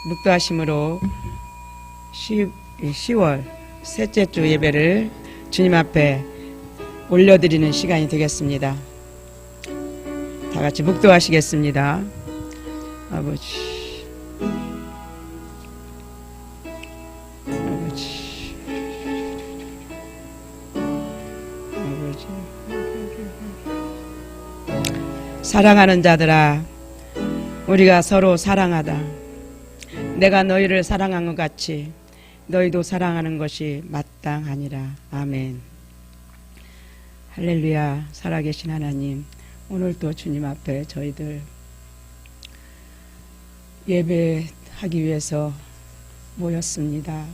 묵도하심으로 10월 셋째 주 예배를 주님 앞에 올려드리는 시간이 되겠습니다. 다 같이 묵도하시겠습니다. 아버지, 아버지, 아버지. 사랑하는 자들아, 우리가 서로 사랑하다. 내가 너희를 사랑한 것 같이 너희도 사랑하는 것이 마땅하니라. 아멘. 할렐루야. 살아계신 하나님, 오늘도 주님 앞에 저희들 예배하기 위해서 모였습니다.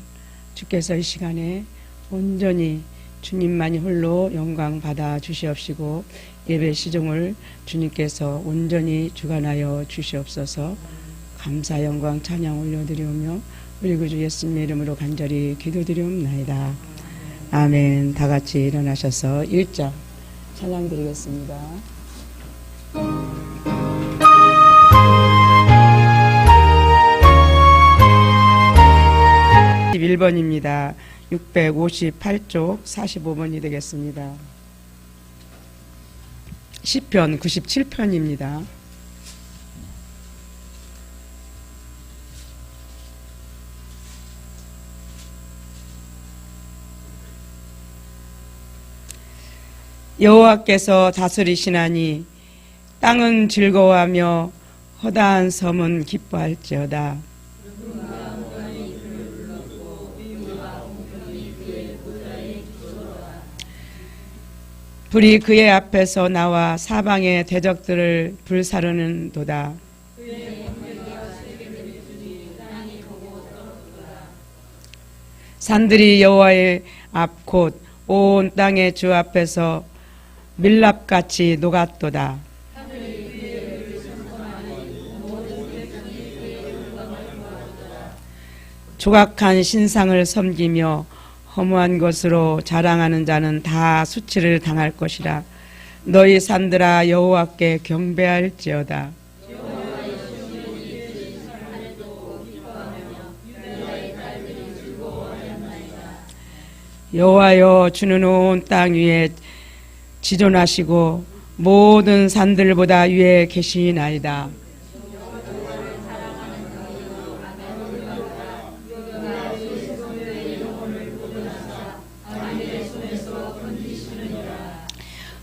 주께서 이 시간에 온전히 주님만이 홀로 영광 받아 주시옵시고 예배 시종을 주님께서 온전히 주관하여 주시옵소서. 감사 영광 찬양 올려드리오며 우리 구주 예수님의 이름으로 간절히 기도드리옵나이다. 아멘. 다 같이 일어나셔서 1장 찬양 드리겠습니다. 11번입니다. 658쪽 45번이 되겠습니다. 시편 97편입니다. 여호와께서 다스리시나니 땅은 즐거워하며 허다한 섬은 기뻐할지어다. 불이 그의 앞에서 나와 사방의 대적들을 불사르는도다. 산들이 여호와의 앞 곧 온 땅의 주 앞에서 밀랍같이 녹았도다. 조각한 신상을 섬기며 허무한 것으로 자랑하는 자는 다 수치를 당할 것이라. 너희 산들아 여호와께 경배할지어다. 여호와여, 주는 온 땅 위에 지존하시고 모든 산들보다 위에 계시나이다.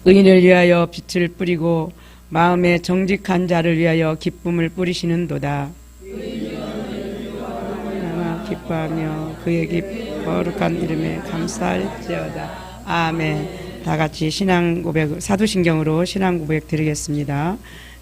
의인을 위하여 빛을 뿌리고 마음에 정직한 자를 위하여 기쁨을 뿌리시는도다. 기뻐하며 그의 거룩한 이름에 감사할지어다. 아멘. 다 같이 신앙 고백, 사도신경으로 신앙 고백 드리겠습니다.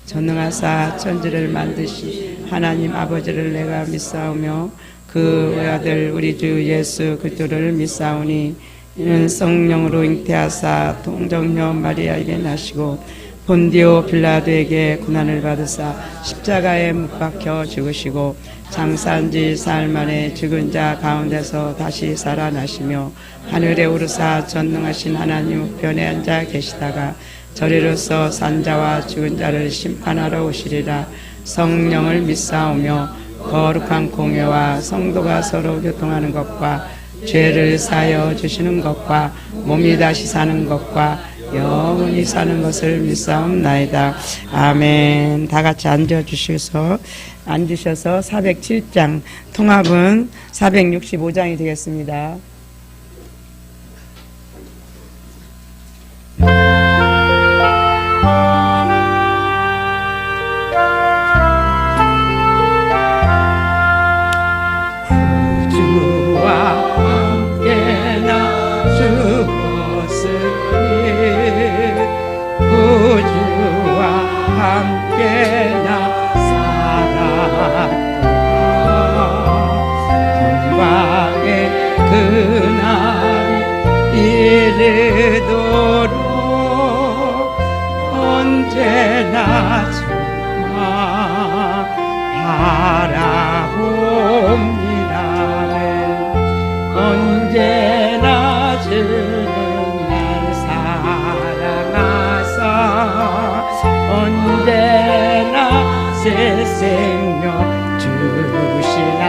전능하사 천지를 만드시 하나님 아버지를 내가 믿사오며 그 외아들 우리 주 예수 그리스도를 믿사오니 이는 성령으로 잉태하사 동정녀 마리아에게 나시고 본디오 빌라도에게 고난을 받으사 십자가에 못 박혀 죽으시고 장사한 지 사흘 만에 죽은 자 가운데서 다시 살아나시며 하늘에 오르사 전능하신 하나님 우편에 앉아 계시다가 저리로서 산 자와 죽은 자를 심판하러 오시리라. 성령을 믿사오며 거룩한 공회와 성도가 서로 교통하는 것과 죄를 사하여 주시는 것과 몸이 다시 사는 것과 영원히 사는 것을 믿사옵나이다. 아멘. 다 같이 앉으셔서 407장 통합은 465장이 되겠습니다. 이르도록 언제나 주만 바라봅니다. 언제나 주는 날 사랑하사 언제나 새 생명 주시나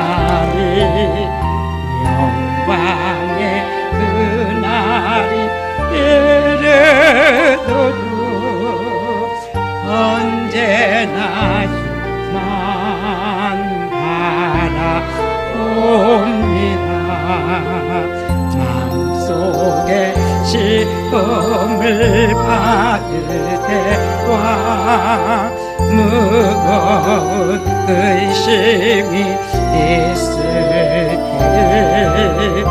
도움을 받을 때와 무거운 의심이 있을 때를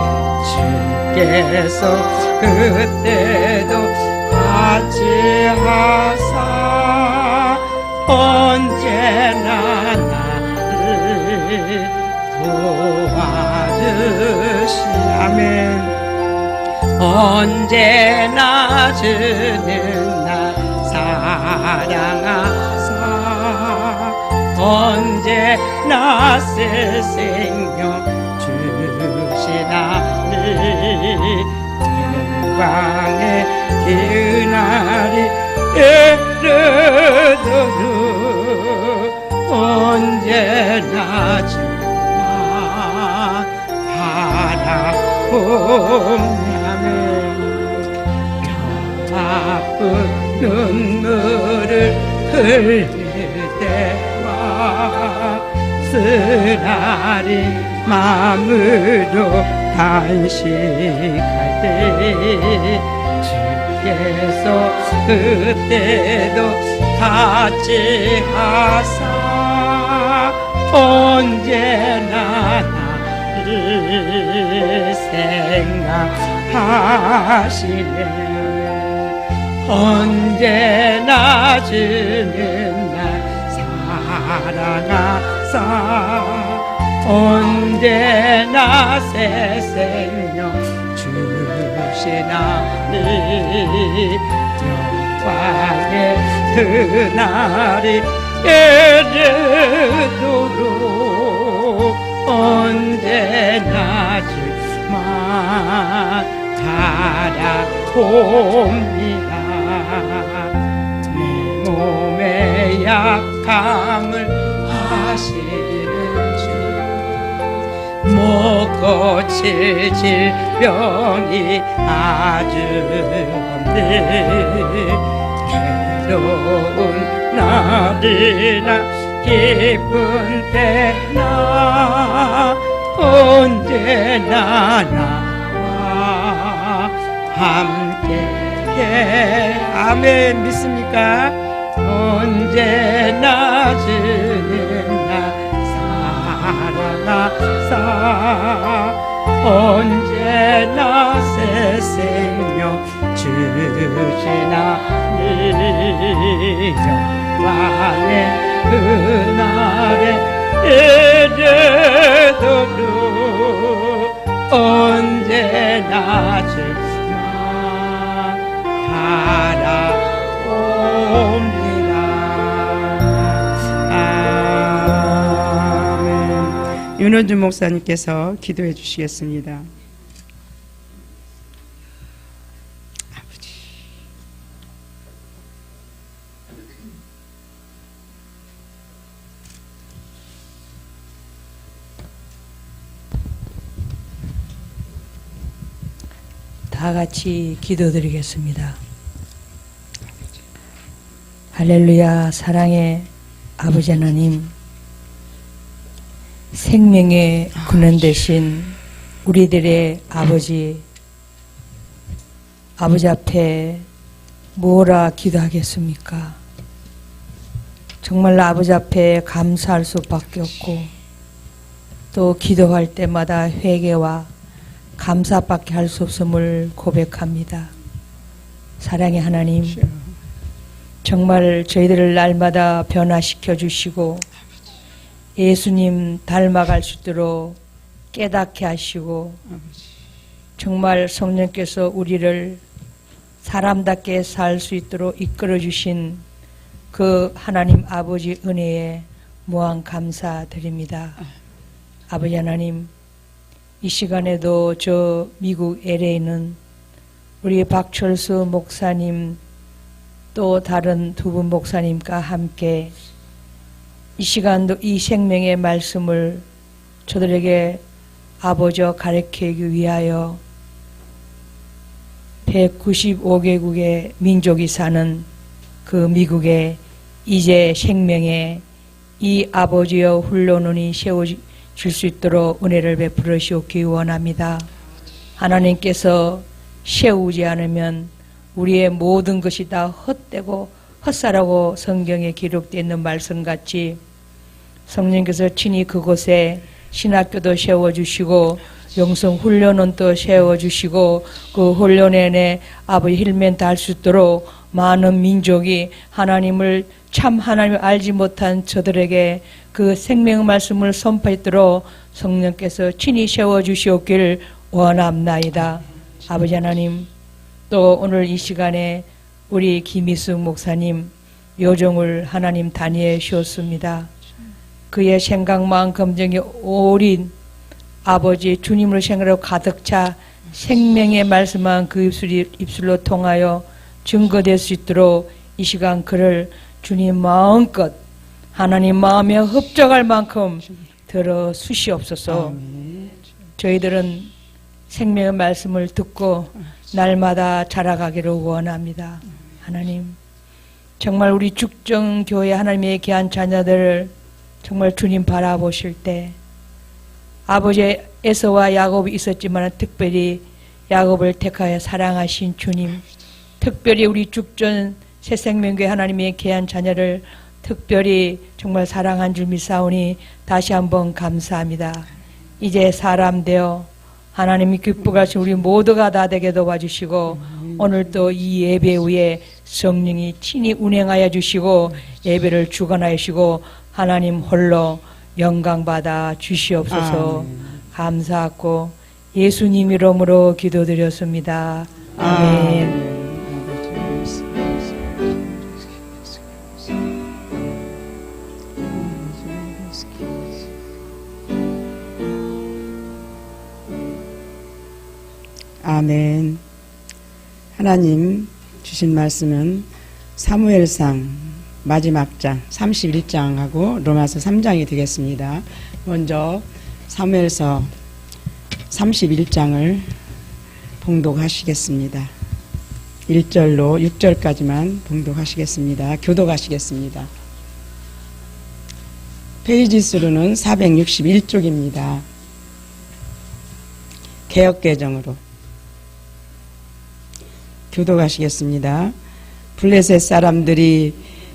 주께서 그때도 같이 하사 언제나 나를 도와주시 아멘. 언제나 주는 날 사랑하사 언제나 쓸 생명 주시 나를 영광의 그날이 이르도록 언제나 주만 바라보냐면 아픈 눈물을 흘릴 때와 쓰라린 마음으로 단식할 때 주께서 그때도 같이 하사 언제나 나를 생각하시네. 언제나 주는 날 사랑하사 언제나 새 생명 주시 나를 영광의 그날이 이르도록 언제나 주만 바라봅니다. 내 몸의 약함을 하시는 주 못 고칠 질병이 아주 없네. 괴로운 날이나 기쁜 때나 언제나 나와 함께해. 아멘. 믿습니까? 언제나 주는 나 사랑하사 언제나 새 생명 주시 나를 영광의 그날에 이르도록 언제나 주만 바라옵니다. 아멘. 윤원준 목사님께서 기도해 주시겠습니다. 다 같이 기도드리겠습니다. 할렐루야. 사랑의 아버지 하나님, 생명의 근원 되신 우리들의 아버지 앞에 뭐라 기도하겠습니까? 정말 아버지 앞에 감사할 수밖에 없고 또 기도할 때마다 회개와 감사밖에 할 수 없음을 고백합니다. 사랑의 하나님, 정말 저희들을 날마다 변화시켜 주시고 예수님 닮아갈 수 있도록 깨닫게 하시고 정말 성령께서 우리를 사람답게 살 수 있도록 이끌어 주신 그 하나님 아버지 은혜에 무한 감사드립니다. 아버지 하나님, 이 시간에도 저 미국 LA에 있는 우리 박철수 목사님 또 다른 두 분 목사님과 함께 이 시간도 이 생명의 말씀을 저들에게 아버지와 가르치기 위하여 195개국의 민족이 사는 그 미국에 이제 생명의 이 아버지여 훌륭하니 세워질 수 있도록 은혜를 베풀어 주옵기 원합니다. 하나님께서 세우지 않으면 우리의 모든 것이 다 헛되고 헛사라고 성경에 기록되어 있는 말씀같이 성령께서 친히 그곳에 신학교도 세워주시고 영성훈련원 또 세워주시고 그 훈련에 아버지 힐멘트 할 수 있도록 많은 민족이 하나님을 참 하나님을 알지 못한 저들에게 그 생명의 말씀을 선포하도록 성령께서 친히 세워주시옵기를 원합나이다. 아버지 하나님, 또 오늘 이 시간에 우리 김희숙 목사님 요정을 하나님 단위해 주었습니다. 그의 생각, 마음, 감정이 오린 아버지 주님으로 생각하고 가득 차 생명의 말씀만 그 입술로 통하여 증거될 수 있도록 이 시간 그를 주님 마음껏 하나님 마음에 흡족할 만큼 들어 주시옵소서. 저희들은 생명의 말씀을 듣고 날마다 자라가기를 원합니다. 하나님, 정말 우리 죽정교회 하나님의 귀한 자녀들을 정말 주님 바라보실 때 아버지 에서와 야곱이 있었지만 특별히 야곱을 택하여 사랑하신 주님, 특별히 우리 죽전 새생명교회 하나님의 귀한 자녀를 특별히 정말 사랑한 줄 믿사오니 다시 한번 감사합니다. 이제 사람 되어 하나님이 기뻐하신 우리 모두가 다 되게 도와주시고 오늘 또 이 예배 후에 성령이 친히 운행하여 주시고 예배를 주관하여 주시고 하나님 홀로 영광받아 주시옵소서. 감사하고 예수님 이름으로 기도드렸습니다. 아멘. 아멘. 하나님 주신 말씀은 사무엘상 마지막 장 31장하고 로마서 3장이 되겠습니다. 먼저 사무엘서 31장을 봉독하시겠습니다. 1절로 6절까지만 봉독하시겠습니다. 교독하시겠습니다. 페이지 수로는 461쪽입니다. 개역개정으로 교독하시겠습니다. 블레셋 사람들이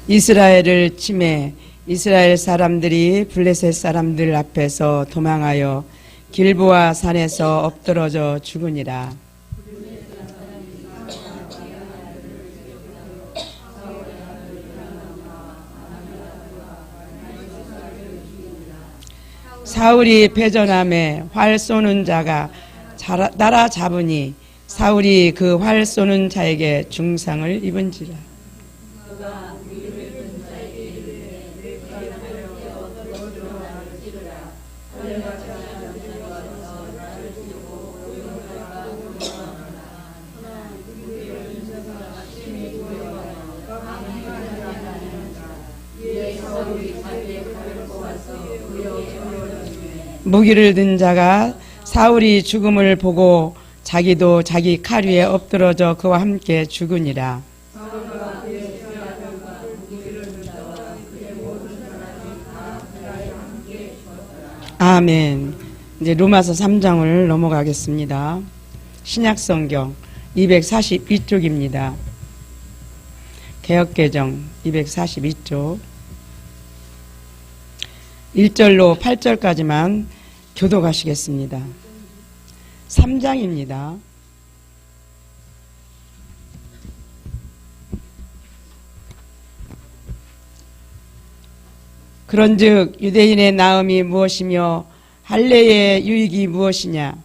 이스라엘을 침해 이스라엘 사람들이 블레셋 사람들 앞에서 도망하여 길보아 산에서 엎드러져 죽으니라. 사울이 패전함에 활 쏘는 자가 따라잡으니 사울이 그 활 쏘는 자에게 중상을 입은지라. 무기를 든 자가 사울이 죽음을 보고 자기도 자기 칼 위에 엎드러져 그와 함께 죽으니라. 아멘. 이제 로마서 3장을 넘어가겠습니다. 신약성경 242쪽입니다. 개역개정 242쪽 1절로 8절까지만 교독하시겠습니다. 3장입니다. 그런즉 유대인의 나음이 무엇이며 할례의 유익이 무엇이냐?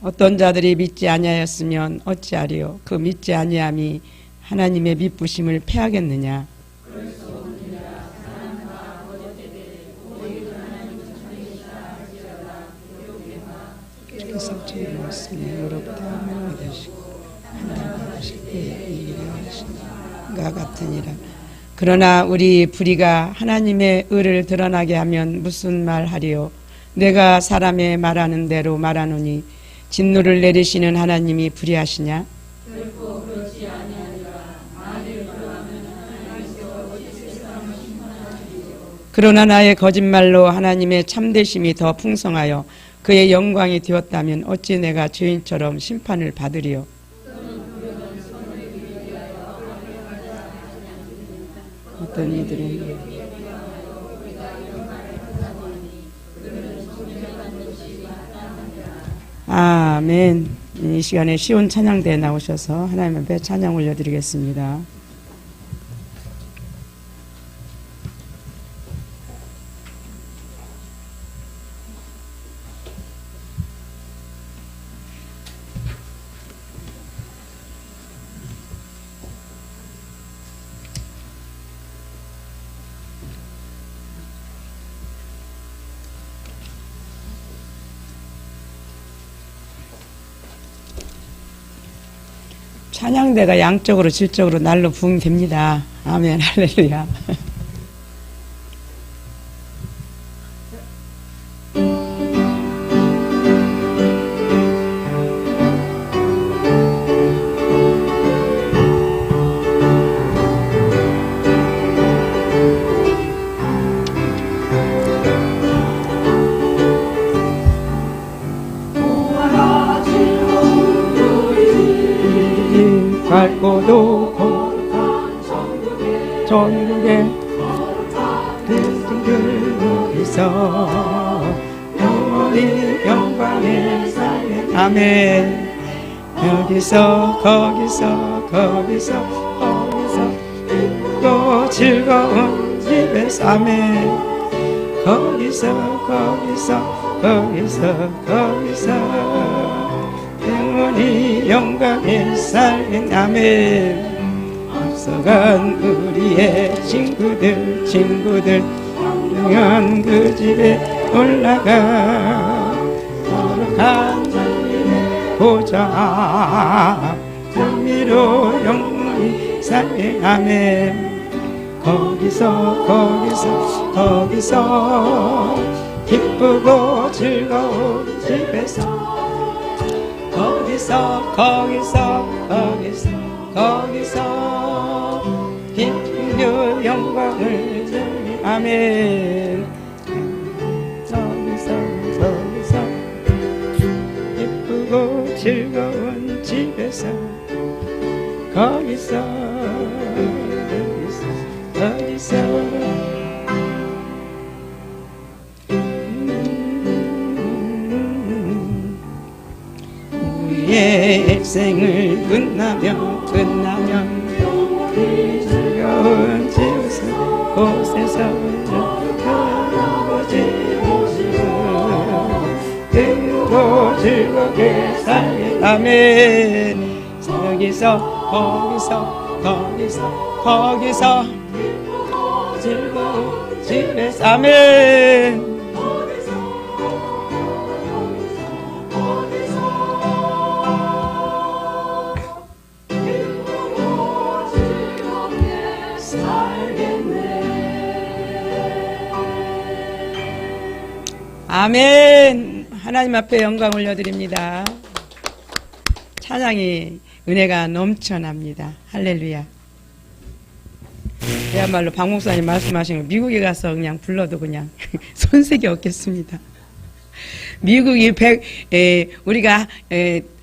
어떤 자들이 믿지 아니하였으면 어찌하리요? 그 믿지 아니함이 하나님의 미쁘심을 패하겠느냐? 같으니라. 그러나 우리 불의가 하나님의 의를 드러나게 하면 무슨 말하리요? 내가 사람의 말하는 대로 말하노니 진노를 내리시는 하나님이 불의하시냐? 결코 그렇지 아니하리라. 만일 그러하면 하나님께서 그러나 나의 거짓말로 하나님의 참되심이 더 풍성하여 그의 영광이 되었다면 어찌 내가 죄인처럼 심판을 받으리요. 어떤 이들은 아멘. 이 시간에 시온 찬양대에 나오셔서 하나님 앞에 찬양 올려드리겠습니다. 찬양대가 양쪽으로 질적으로 날로 부응됩니다. 아멘. 할렐루야. 밝고도 거룩한 전국에 여기서 영원히 영광의 삶에 아멘. 여기서 거기서 또 즐거운 집에서 아멘. 거기서 영원히 영광의 삶인 아멘. 앞서간 우리의 친구들 영원 그 집에 올라가 거룩한 하나님의 보좌 정미로 영원히 삶인 아멘. 거기서 기쁘고 즐거운 집에서 거기서 기쁨 영광을 누리 아멘. 거기서 기쁘고 즐거운 집에서 거기서 우리의 생을 끝나면 즐거운 곳에서 아버지 모시고 그리고 즐겁게 살게 아멘. 거기서 즐거운 집에서 아멘. 아멘. 하나님 앞에 영광 올려드립니다. 찬양이 은혜가 넘쳐납니다. 할렐루야. 그야말로 박 목사님 말씀하신 거 미국에 가서 그냥 불러도 그냥 손색이 없겠습니다. 미국이 우리가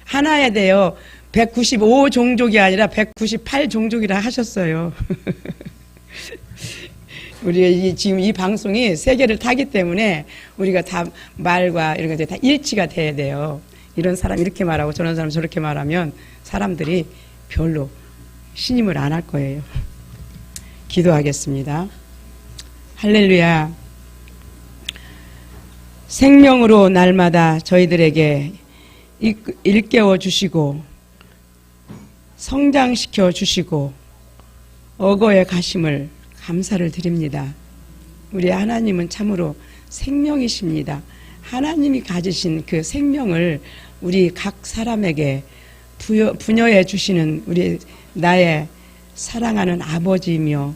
하나에 대여 195 종족이 아니라 198 종족이라 하셨어요. 우리 지금 이 방송이 세계를 타기 때문에 우리가 다 말과 이런 것들이 다 일치가 돼야 돼요. 이런 사람 이렇게 말하고 저런 사람 저렇게 말하면 사람들이 별로 신임을 안 할 거예요. 기도하겠습니다. 할렐루야. 생명으로 날마다 저희들에게 일깨워 주시고 성장시켜 주시고 어거에 가심을 감사를 드립니다. 우리 하나님은 참으로 생명이십니다. 하나님이 가지신 그 생명을 우리 각 사람에게 부여해 주시는 우리 나의 사랑하는 아버지이며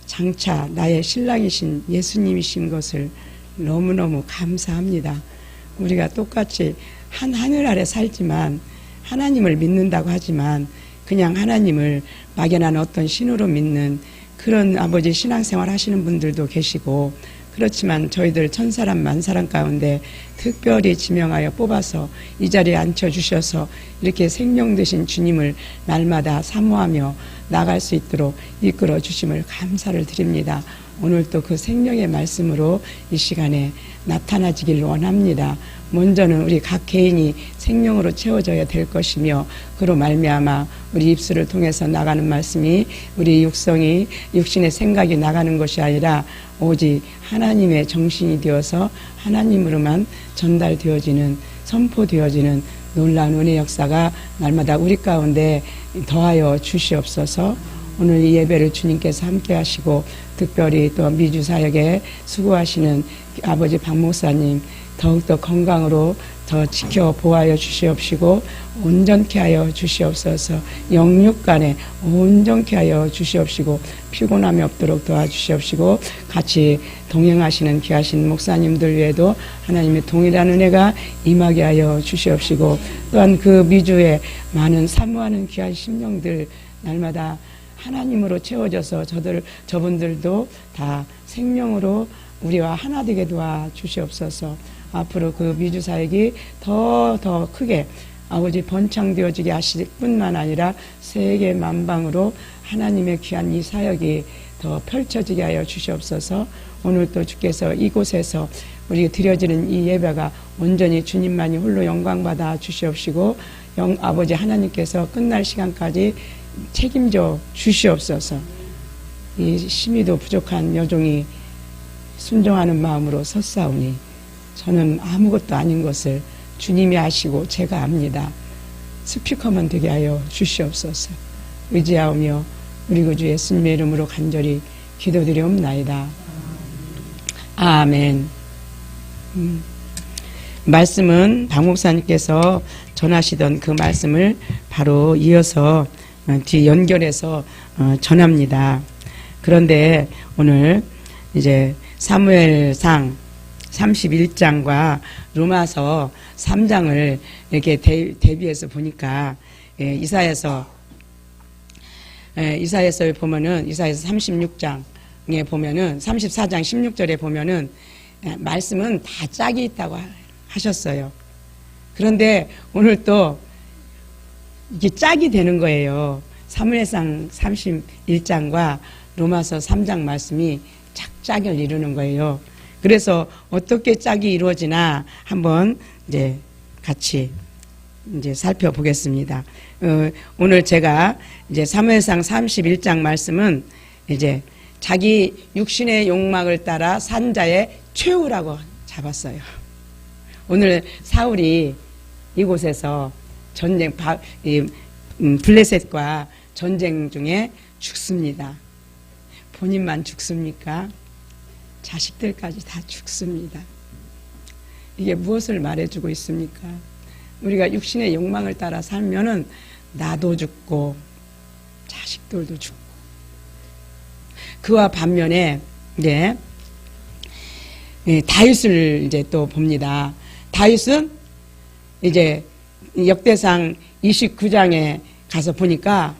장차 나의 신랑이신 예수님이신 것을 너무너무 감사합니다. 우리가 똑같이 한 하늘 아래 살지만 하나님을 믿는다고 하지만 그냥 하나님을 막연한 어떤 신으로 믿는 그런 아버지 신앙생활 하시는 분들도 계시고 그렇지만 저희들 천사람 만사람 가운데 특별히 지명하여 뽑아서 이 자리에 앉혀주셔서 이렇게 생명 되신 주님을 날마다 사모하며 나갈 수 있도록 이끌어 주심을 감사를 드립니다. 오늘 또 그 생명의 말씀으로 이 시간에 나타나지길 원합니다. 먼저는 우리 각 개인이 생명으로 채워져야 될 것이며 그로 말미암아 우리 입술을 통해서 나가는 말씀이 우리 육성이 육신의 생각이 나가는 것이 아니라 오직 하나님의 정신이 되어서 하나님으로만 전달되어지는 선포되어지는 놀라운 은혜 역사가 날마다 우리 가운데 더하여 주시옵소서. 오늘 이 예배를 주님께서 함께 하시고 특별히 또 미주 사역에 수고하시는 아버지 박 목사님 더욱더 건강으로 더 지켜 보호하여 주시옵시고 온전케 하여 주시옵소서. 영육간에 온전케 하여 주시옵시고 피곤함이 없도록 도와주시옵시고 같이 동행하시는 귀하신 목사님들 외에도 하나님의 동일한 은혜가 임하게 하여 주시옵시고 또한 그 미주에 많은 사모하는 귀한 심령들 날마다 하나님으로 채워져서 저분들도 다 생명으로 우리와 하나 되게 도와 주시옵소서. 앞으로 그 미주 사역이 더 크게 아버지 번창되어지게 하실 뿐만 아니라 세계 만방으로 하나님의 귀한 이 사역이 더 펼쳐지게 하여 주시옵소서. 오늘 또 주께서 이곳에서 우리 드려지는 이 예배가 온전히 주님만이 홀로 영광받아 주시옵시고 아버지 하나님께서 끝날 시간까지 책임져 주시옵소서. 이 심히도 부족한 여종이 순종하는 마음으로 섰사오니 저는 아무것도 아닌 것을 주님이 아시고 제가 압니다. 스피커만 되게 하여 주시옵소서. 의지하오며 우리 구주 예수님의 이름으로 간절히 기도드리옵나이다. 아멘. 말씀은 박 목사님께서 전하시던 그 말씀을 바로 이어서 뒤 연결해서 전합니다. 그런데 오늘 이제 사무엘상 31장과 로마서 3장을 이렇게 대비해서 보니까 이사야서에 보면은 이사야서 36장에 보면은 34장 16절에 보면은 말씀은 다 짝이 있다고 하셨어요. 그런데 오늘 또 이게 짝이 되는 거예요. 사무엘상 31장과 로마서 3장 말씀이 짝짝을 이루는 거예요. 그래서 어떻게 짝이 이루어지나 한번 이제 같이 이제 살펴보겠습니다. 오늘 제가 이제 사무엘상 31장 말씀은 이제 자기 육신의 욕망을 따라 산 자의 최후라고 잡았어요. 오늘 사울이 이곳에서 블레셋과 전쟁 중에 죽습니다. 본인만 죽습니까? 자식들까지 다 죽습니다. 이게 무엇을 말해주고 있습니까? 우리가 육신의 욕망을 따라 살면은 나도 죽고 자식들도 죽고. 그와 반면에 이제 다윗을 이제 또 봅니다. 다윗은 이제 역대상 29장에 가서 보니까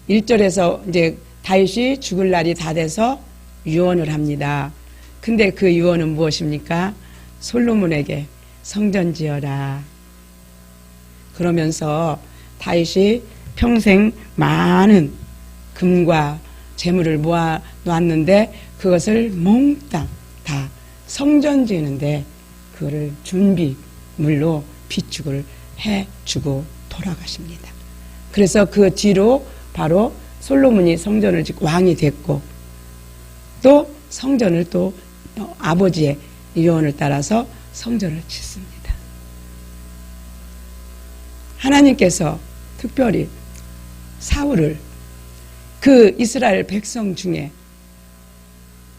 1절에서 이제 다윗이 죽을 날이 다 돼서 유언을 합니다. 근데 그 유언은 무엇입니까? 솔로몬에게 성전 지어라. 그러면서 다윗이 평생 많은 금과 재물을 모아 놓았는데 그것을 몽땅 다 성전 지는데 그거를 준비물로 비축을 해주고 돌아가십니다. 그래서 그 뒤로 바로 솔로몬이 성전을 짓고 왕이 됐고 또 성전을 또 아버지의 유언을 따라서 성전을 짓습니다. 하나님께서 특별히 사울을 그 이스라엘 백성 중에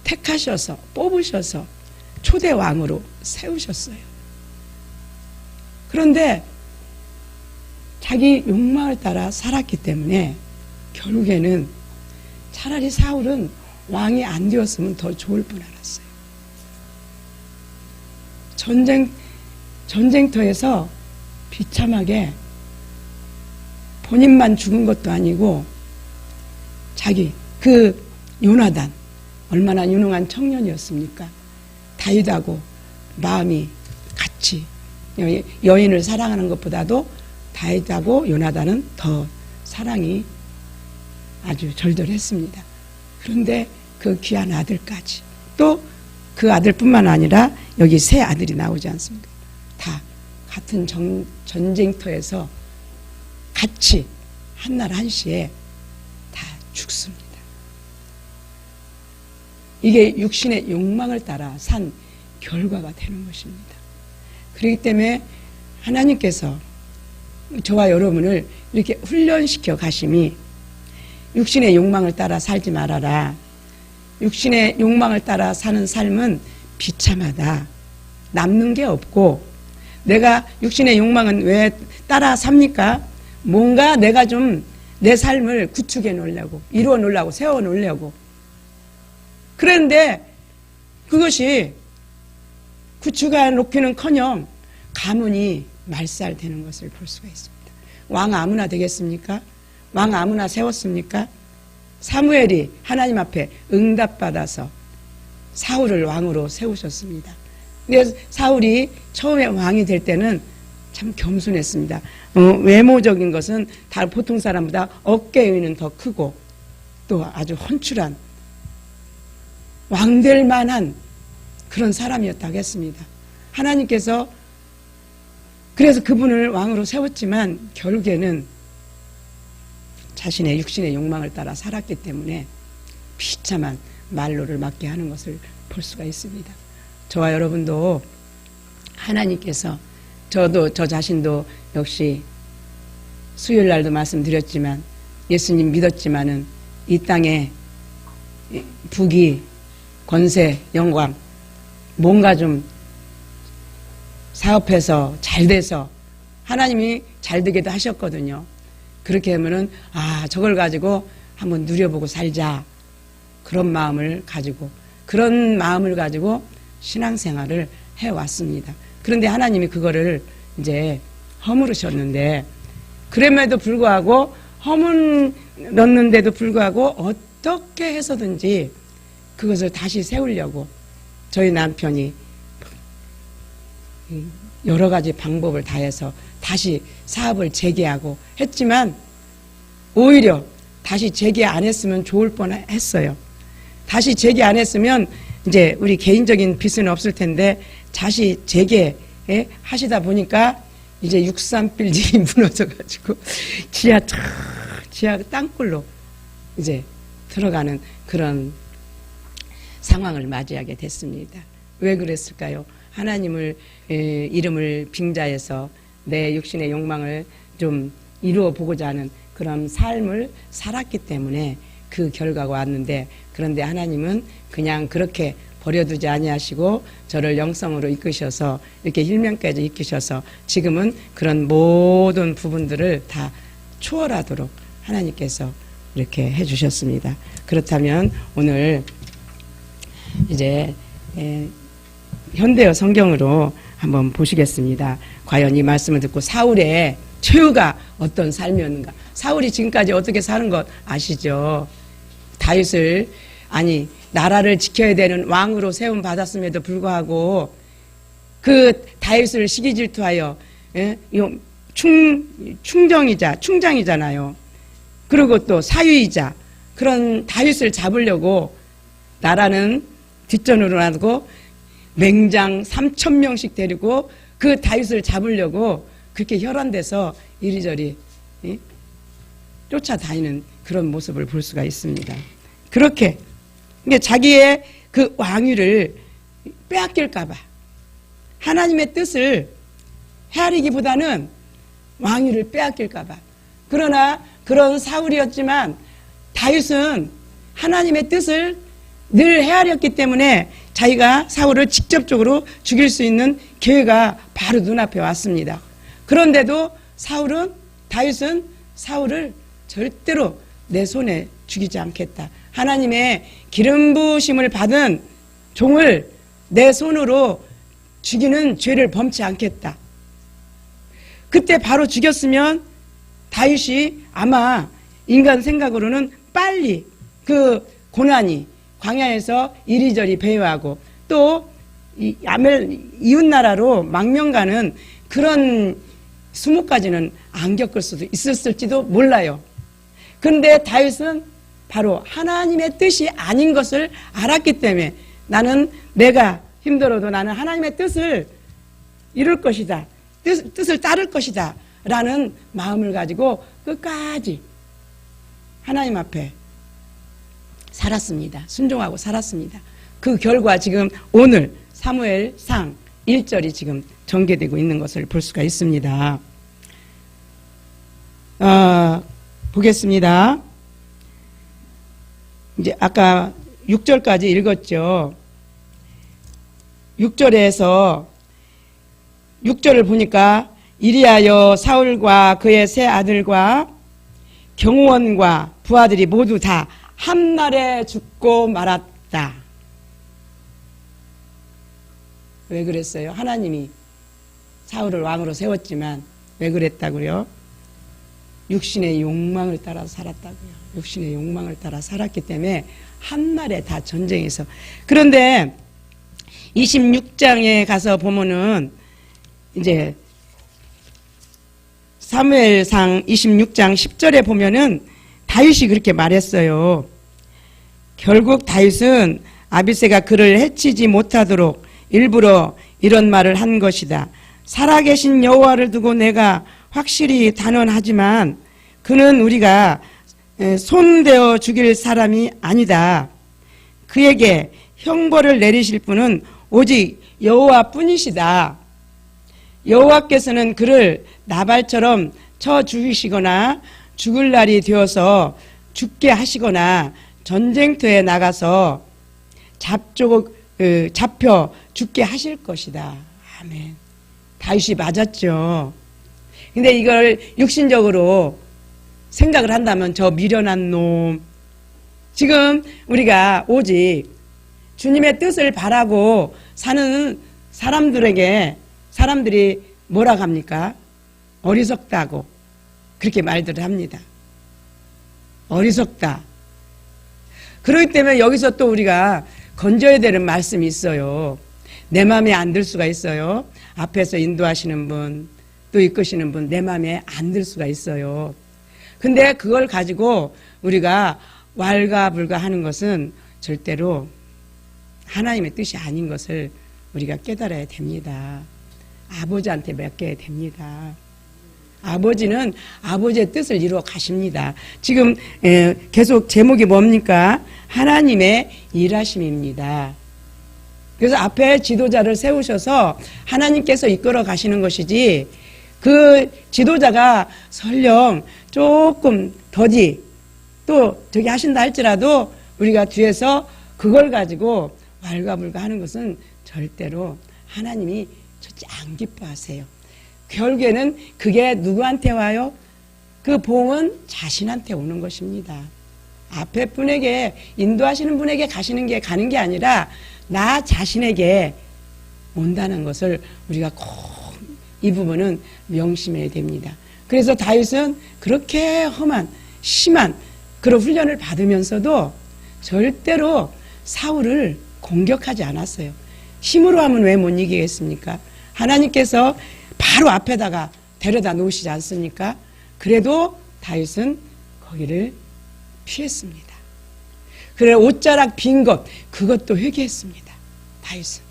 택하셔서 뽑으셔서 초대 왕으로 세우셨어요. 그런데 자기 욕망을 따라 살았기 때문에 결국에는 차라리 사울은 왕이 안 되었으면 더 좋을 뻔 알았어요. 전쟁터에서 비참하게 본인만 죽은 것도 아니고 자기 그 요나단 얼마나 유능한 청년이었습니까? 다윗하고 마음이 같이 여인을 사랑하는 것보다도 다윗하고 요나단은 더 사랑이 아주 절절했습니다. 그런데 그 귀한 아들까지 또 그 아들뿐만 아니라 여기 세 아들이 나오지 않습니까? 다 같은 전쟁터에서 같이 한날 한시에 다 죽습니다. 이게 육신의 욕망을 따라 산 결과가 되는 것입니다. 그렇기 때문에 하나님께서 저와 여러분을 이렇게 훈련시켜 가심이 육신의 욕망을 따라 살지 말아라. 육신의 욕망을 따라 사는 삶은 비참하다. 남는 게 없고 내가 육신의 욕망은 왜 따라 삽니까? 뭔가 내가 좀 내 삶을 구축해 놓으려고, 이루어 놓으려고, 세워 놓으려고. 그런데 그것이 구축해 놓기는커녕 가문이 말살되는 것을 볼 수가 있습니다. 왕 아무나 되겠습니까? 왕 아무나 세웠습니까? 사무엘이 하나님 앞에 응답받아서 사울을 왕으로 세우셨습니다. 근데 사울이 처음에 왕이 될 때는 참 겸손했습니다. 외모적인 것은 다 보통 사람보다 어깨 위는 더 크고 또 아주 헌출한 왕될 만한 그런 사람이었다고 했습니다. 하나님께서 그래서 그분을 왕으로 세웠지만 결국에는 자신의 육신의 욕망을 따라 살았기 때문에 비참한 말로를 맞게 하는 것을 볼 수가 있습니다. 저와 여러분도 하나님께서 저도 저 자신도 역시 수요일 날도 말씀드렸지만 예수님 믿었지만은 이 땅에 부귀, 권세, 영광 뭔가 좀 사업해서 잘 돼서 하나님이 잘 되게도 하셨거든요. 그렇게 하면은 저걸 가지고 한번 누려보고 살자 그런 마음을 가지고 신앙생활을 해왔습니다. 그런데 하나님이 그거를 이제 허물으셨는데 그럼에도 불구하고 허물었는데도 불구하고 어떻게 해서든지 그것을 다시 세우려고 저희 남편이 여러 가지 방법을 다해서 다시 사업을 재개하고 했지만 오히려 다시 재개 안 했으면 좋을 뻔했어요. 다시 재개 안 했으면 이제 우리 개인적인 빚은 없을 텐데 다시 재개 하시다 보니까 이제 63빌딩이 무너져가지고 지하 땅굴로 이제 들어가는 그런 상황을 맞이하게 됐습니다. 왜 그랬을까요? 하나님을 이름을 빙자해서 내 육신의 욕망을 좀 이루어 보고자 하는 그런 삶을 살았기 때문에 그 결과가 왔는데 그런데 하나님은 그냥 그렇게 버려두지 아니하시고 저를 영성으로 이끄셔서 이렇게 힐명까지 이끄셔서 지금은 그런 모든 부분들을 다 초월하도록 하나님께서 이렇게 해주셨습니다. 그렇다면 오늘 이제 현대어 성경으로 한번 보시겠습니다. 과연 이 말씀을 듣고 사울의 최후가 어떤 삶이었는가? 사울이 지금까지 어떻게 사는 것 아시죠? 다윗을 나라를 지켜야 되는 왕으로 세움 받았음에도 불구하고 그 다윗을 시기질투하여 충장이잖아요. 그리고 또 사위이자 그런 다윗을 잡으려고 나라는 뒷전으로 놔두고 맹장 3,000명씩 데리고 그 다윗을 잡으려고 그렇게 혈안돼서 이리저리 쫓아다니는 그런 모습을 볼 수가 있습니다. 그렇게 자기의 그 왕위를 빼앗길까봐 하나님의 뜻을 헤아리기보다는 왕위를 빼앗길까봐. 그러나 그런 사울이었지만 다윗은 하나님의 뜻을 늘 헤아렸기 때문에 자기가 사울을 직접적으로 죽일 수 있는 기회가 바로 눈앞에 왔습니다. 그런데도 다윗은 사울을 절대로 내 손에 죽이지 않겠다. 하나님의 기름 부으심을 받은 종을 내 손으로 죽이는 죄를 범치 않겠다. 그때 바로 죽였으면 다윗이 아마 인간 생각으로는 빨리 그 고난이 광야에서 이리저리 배회하고 또 이웃 나라로 망명 가는 그런 수모까지는 안 겪을 수도 있었을지도 몰라요. 그런데 다윗은 바로 하나님의 뜻이 아닌 것을 알았기 때문에 나는 내가 힘들어도 나는 하나님의 뜻을 이룰 것이다. 뜻을 따를 것이다. 라는 마음을 가지고 끝까지 하나님 앞에 살았습니다. 순종하고 살았습니다. 그 결과 지금 오늘 사무엘상 1절이 지금 전개되고 있는 것을 볼 수가 있습니다. 보겠습니다. 이제 아까 6절까지 읽었죠. 6절에서 6절을 보니까 이리하여 사울과 그의 세 아들과 경호원과 부하들이 모두 다 한날에 죽고 말았다. 왜 그랬어요? 하나님이 사울을 왕으로 세웠지만 왜 그랬다고요? 육신의 욕망을 따라 살았다고요. 육신의 욕망을 따라 살았기 때문에 한날에 다 전쟁에서. 그런데 26장에 가서 보면은 이제 사무엘상 26장 10절에 보면은 다윗이 그렇게 말했어요. 결국 다윗은 아비새가 그를 해치지 못하도록 일부러 이런 말을 한 것이다. 살아계신 여호와를 두고 내가 확실히 단언하지만 그는 우리가 손대어 죽일 사람이 아니다. 그에게 형벌을 내리실 분은 오직 여호와뿐이시다. 여호와께서는 그를 나발처럼 쳐 죽이시거나 죽을 날이 되어서 죽게 하시거나 전쟁터에 나가서 잡혀 죽게 하실 것이다. 아멘. 다윗이 맞았죠. 근데 이걸 육신적으로 생각을 한다면 저 미련한 놈. 지금 우리가 오직 주님의 뜻을 바라고 사는 사람들이 뭐라고 합니까? 어리석다고 그렇게 말들을 합니다. 어리석다. 그렇기 때문에 여기서 또 우리가 건져야 되는 말씀이 있어요. 내 마음에 안 들 수가 있어요. 앞에서 인도하시는 분, 또 이끄시는 분, 내 마음에 안 들 수가 있어요. 근데 그걸 가지고 우리가 왈가불가 하는 것은 절대로 하나님의 뜻이 아닌 것을 우리가 깨달아야 됩니다. 아버지한테 맡겨야 됩니다. 아버지는 아버지의 뜻을 이루어 가십니다. 지금 계속 제목이 뭡니까? 하나님의 일하심입니다. 그래서 앞에 지도자를 세우셔서 하나님께서 이끌어 가시는 것이지 그 지도자가 설령 조금 더디 또 저기 하신다 할지라도 우리가 뒤에서 그걸 가지고 왈가불가 하는 것은 절대로 하나님이 절대 안 기뻐하세요. 결국에는 그게 누구한테 와요? 그 봉은 자신한테 오는 것입니다. 앞에 분에게 인도하시는 분에게 가는 게 아니라 나 자신에게 온다는 것을 우리가 꼭 이 부분은 명심해야 됩니다. 그래서 다윗은 그렇게 험한 심한 그런 훈련을 받으면서도 절대로 사울을 공격하지 않았어요. 힘으로 하면 왜 못 이기겠습니까? 하나님께서 바로 앞에다가 데려다 놓으시지 않습니까? 그래도 다윗은 거기를 피했습니다. 그래 옷자락 빈 것 그것도 회개했습니다. 다윗은.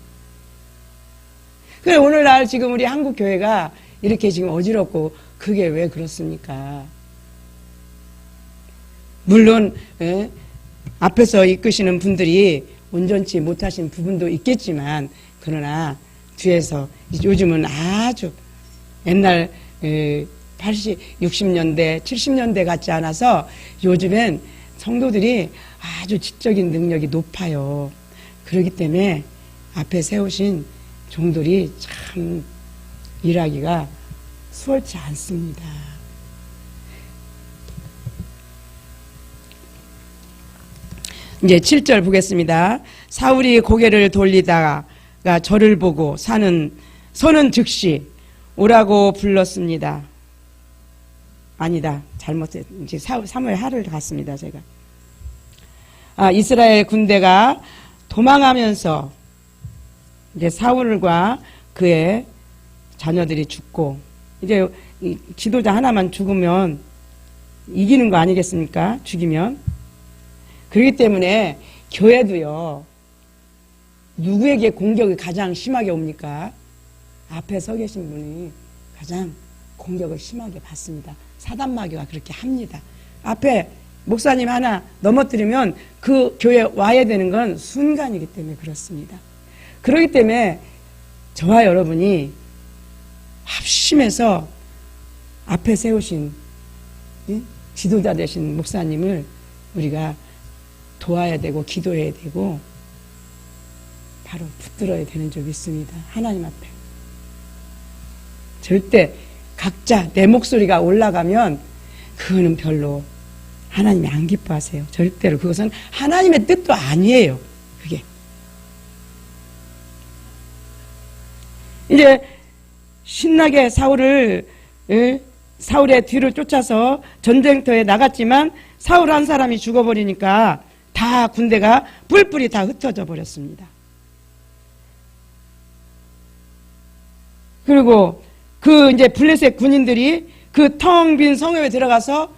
그래 오늘날 지금 우리 한국 교회가 이렇게 지금 어지럽고 그게 왜 그렇습니까? 물론 앞에서 이끄시는 분들이 온전치 못하신 부분도 있겠지만 그러나 뒤에서 요즘은 아주 옛날 60년대 70년대 같지 않아서 요즘엔 성도들이 아주 지적인 능력이 높아요. 그렇기 때문에 앞에 세우신 종들이 참 일하기가 수월치 않습니다. 이제 7절 보겠습니다. 사울이 고개를 돌리다가 저를 보고 서는 즉시 오라고 불렀습니다. 아니다. 잘못했. 이제 사무엘 하를 갔습니다. 제가. 이스라엘 군대가 도망하면서 이제 사울과 그의 자녀들이 죽고 이제 이 지도자 하나만 죽으면 이기는 거 아니겠습니까? 죽이면. 그렇기 때문에 교회도요. 누구에게 공격이 가장 심하게 옵니까? 앞에 서 계신 분이 가장 공격을 심하게 받습니다. 사단마귀가 그렇게 합니다. 앞에 목사님 하나 넘어뜨리면 그 교회 와야 되는 건 순간이기 때문에 그렇습니다. 그렇기 때문에 저와 여러분이 합심해서 앞에 세우신 지도자 되신 목사님을 우리가 도와야 되고 기도해야 되고 바로 붙들어야 되는 줄 믿습니다. 하나님 앞에. 절대 각자 내 목소리가 올라가면 그거는 별로 하나님이 안 기뻐하세요. 절대로. 그것은 하나님의 뜻도 아니에요. 그게. 이제 신나게 사울의 뒤를 쫓아서 전쟁터에 나갔지만 사울 한 사람이 죽어버리니까 다 군대가 뿔뿔이 다 흩어져 버렸습니다. 그리고 그 이제 블레셋 군인들이 그 텅 빈 성읍에 들어가서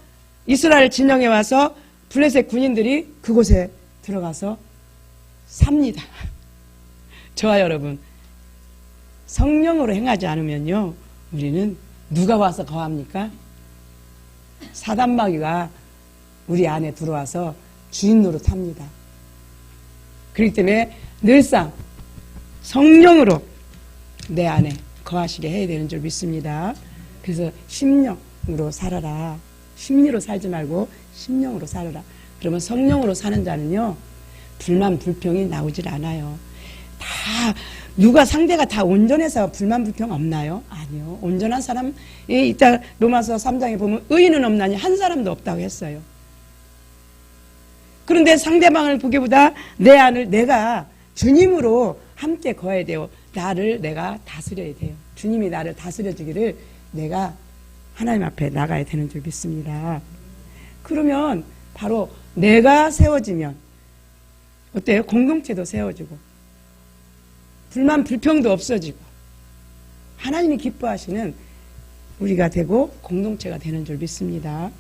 이스라엘 진영에 와서 블레셋 군인들이 그곳에 들어가서 삽니다. 저와 여러분, 성령으로 행하지 않으면요, 우리는 누가 와서 거합니까? 사단마귀가 우리 안에 들어와서 주인 노릇합니다. 그렇기 때문에 늘상 성령으로 내 안에 거하시게 해야 되는 줄 믿습니다. 그래서 심령으로 살아라. 심리로 살지 말고 심령으로 살아라. 그러면 성령으로 사는 자는요, 불만 불평이 나오질 않아요. 다 누가 상대가 다 온전해서 불만 불평 없나요? 아니요. 온전한 사람, 이따 로마서 3장에 보면 의인은 없나니 한 사람도 없다고 했어요. 그런데 상대방을 보기보다 내 안을 내가 주님으로 함께 거해야 돼요. 나를 내가 다스려야 돼요. 주님이 나를 다스려 주기를 내가 하나님 앞에 나가야 되는 줄 믿습니다. 그러면 바로 내가 세워지면 어때요? 공동체도 세워지고 불만 불평도 없어지고 하나님이 기뻐하시는 우리가 되고 공동체가 되는 줄 믿습니다.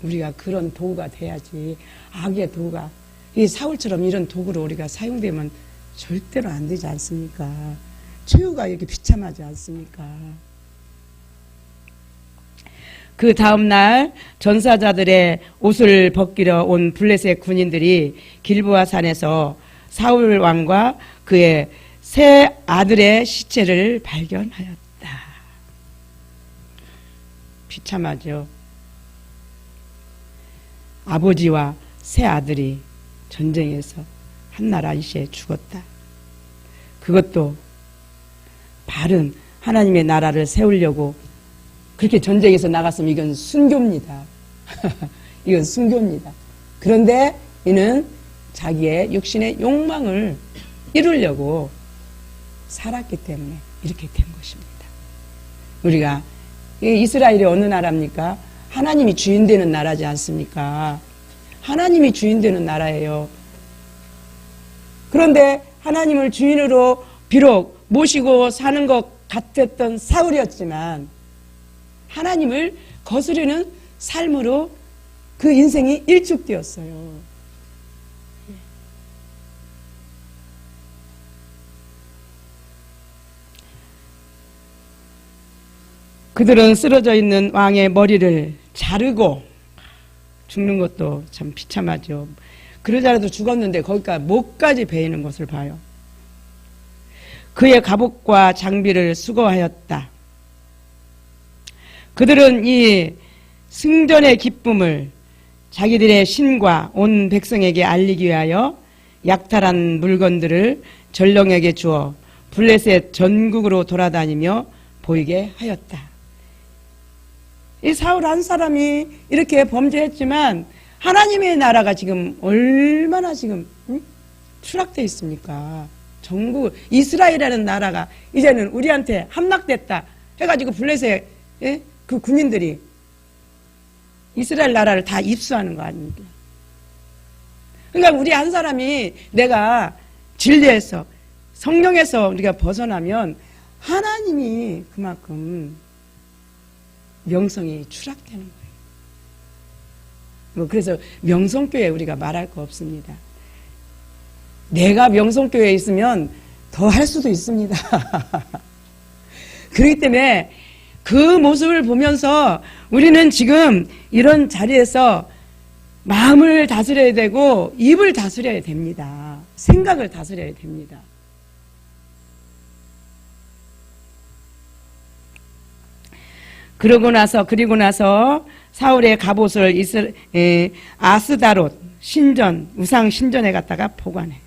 우리가 그런 도구가 돼야지. 악의 도구가, 이 사울처럼 이런 도구로 우리가 사용되면 절대로 안 되지 않습니까? 최후가 이렇게 비참하지 않습니까? 그 다음날 전사자들의 옷을 벗기러 온 블레셋 군인들이 길보아 산에서 사울 왕과 그의 세 아들의 시체를 발견하였다. 비참하죠. 아버지와 세 아들이 전쟁에서 한나라 이시에 죽었다. 그것도 바른 하나님의 나라를 세우려고 그렇게 전쟁에서 나갔으면 이건 순교입니다. 이건 순교입니다. 그런데 이는 자기의 육신의 욕망을 이루려고 살았기 때문에 이렇게 된 것입니다. 우리가 이스라엘이 어느 나라입니까? 하나님이 주인 되는 나라지 않습니까? 하나님이 주인 되는 나라예요. 그런데 하나님을 주인으로 비록 모시고 사는 것 같았던 사울이었지만 하나님을 거스르는 삶으로 그 인생이 일축되었어요. 그들은 쓰러져 있는 왕의 머리를 자르고 죽는 것도 참 비참하죠. 그러자라도 죽었는데 거기까지 목까지 베이는 것을 봐요. 그의 갑옷과 장비를 수거하였다. 그들은 이 승전의 기쁨을 자기들의 신과 온 백성에게 알리기 위하여 약탈한 물건들을 전령에게 주어 블레셋 전국으로 돌아다니며 보이게 하였다. 이 사울 한 사람이 이렇게 범죄했지만 하나님의 나라가 지금 얼마나 지금 추락되어 있습니까? 전국 이스라엘이라는 나라가 이제는 우리한테 함락됐다 해가지고 블레셋 그 군인들이 이스라엘 나라를 다 입수하는 거 아닙니까? 그러니까 우리 한 사람이 내가 진리에서 성령에서 우리가 벗어나면 하나님이 그만큼 명성이 추락되는 거예요. 그래서 명성교회 우리가 말할 거 없습니다. 내가 명성교회에 있으면 더 할 수도 있습니다. 그렇기 때문에 그 모습을 보면서 우리는 지금 이런 자리에서 마음을 다스려야 되고 입을 다스려야 됩니다. 생각을 다스려야 됩니다. 그리고 나서 사울의 갑옷을 아스다롯 신전, 우상 신전에 갖다가 보관해.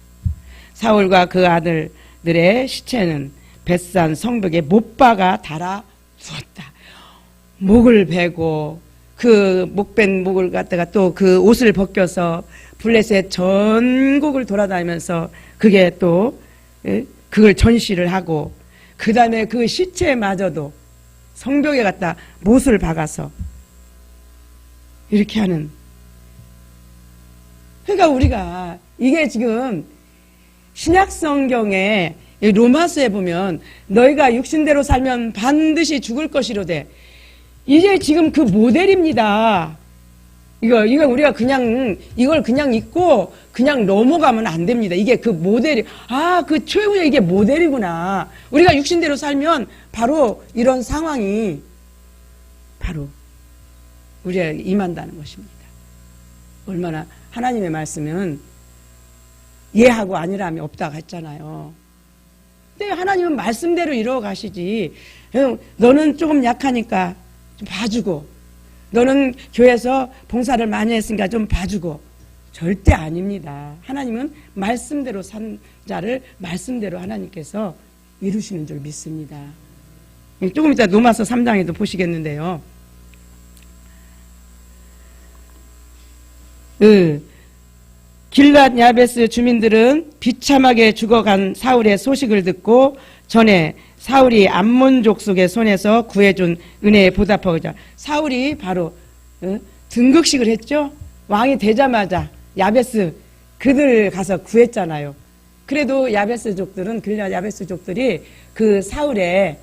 사울과 그 아들들의 시체는 벳산 성벽에 못 박아 달아 두었다. 목을 베고 그 목벤 목을 갖다가 또 그 옷을 벗겨서 블레셋 전국을 돌아다니면서 그게 또 그걸 전시를 하고 그 다음에 그 시체마저도 성벽에 갖다 못을 박아서 이렇게 하는. 그러니까 우리가 이게 지금 신약 성경에 로마서에 보면 너희가 육신대로 살면 반드시 죽을 것이로되 이게 지금 그 모델입니다. 이거 우리가 그냥 이걸 그냥 읽고 그냥 넘어가면 안 됩니다. 이게 그 모델이 그 최후의 이게 모델이구나. 우리가 육신대로 살면 바로 이런 상황이 바로 우리가 임한다는 것입니다. 얼마나 하나님의 말씀은 예하고 아니라함이 없다고 했잖아요. 근데 하나님은 말씀대로 이루어 가시지. 너는 조금 약하니까 좀 봐주고, 너는 교회에서 봉사를 많이 했으니까 좀 봐주고. 절대 아닙니다. 하나님은 말씀대로 산 자를 말씀대로 하나님께서 이루시는 줄 믿습니다. 조금 이따 로마서 3장에도 보시겠는데요. 길랏 야베스 주민들은 비참하게 죽어간 사울의 소식을 듣고 전에 사울이 암몬 족속의 손에서 구해준 은혜에 보답하고자 사울이 바로 등극식을 했죠. 왕이 되자마자 야베스 그들 가서 구했잖아요. 그래도 야베스족들은 길랏 야베스족들이 그 사울의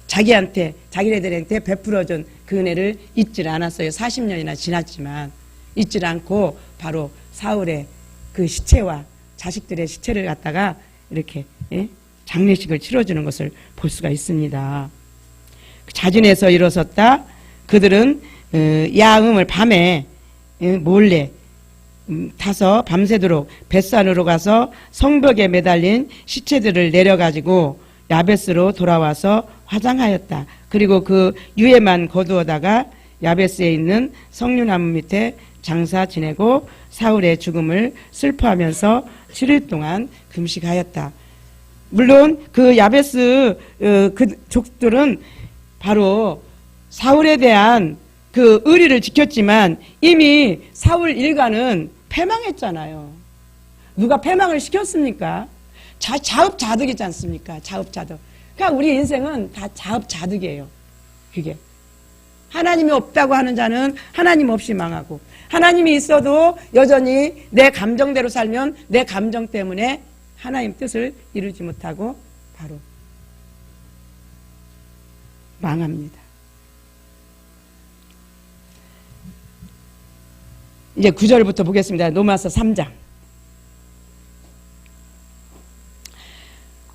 자기네들한테 베풀어준 그 은혜를 잊질 않았어요. 40년이나 지났지만 잊질 않고 바로 사울의 그 시체와 자식들의 시체를 갖다가 이렇게 장례식을 치러주는 것을 볼 수가 있습니다. 자진해서 일어섰다. 그들은 야음을 밤에 몰래 타서 밤새도록 벳산으로 가서 성벽에 매달린 시체들을 내려가지고 야베스로 돌아와서 화장하였다. 그리고 그 유해만 거두어다가 야베스에 있는 석류나무 밑에 장사 지내고 사울의 죽음을 슬퍼하면서 7일 동안 금식하였다. 물론 그 야베스 그 족들은 바로 사울에 대한 그 의리를 지켰지만 이미 사울 일가는 패망했잖아요. 누가 패망을 시켰습니까? 자업자득이지 않습니까? 자업자득. 그러니까 우리 인생은 다 자업자득이에요. 그게. 하나님이 없다고 하는 자는 하나님 없이 망하고 하나님이 있어도 여전히 내 감정대로 살면 내 감정 때문에 하나님 뜻을 이루지 못하고 바로 망합니다. 이제 9절부터 보겠습니다. 로마서 3장.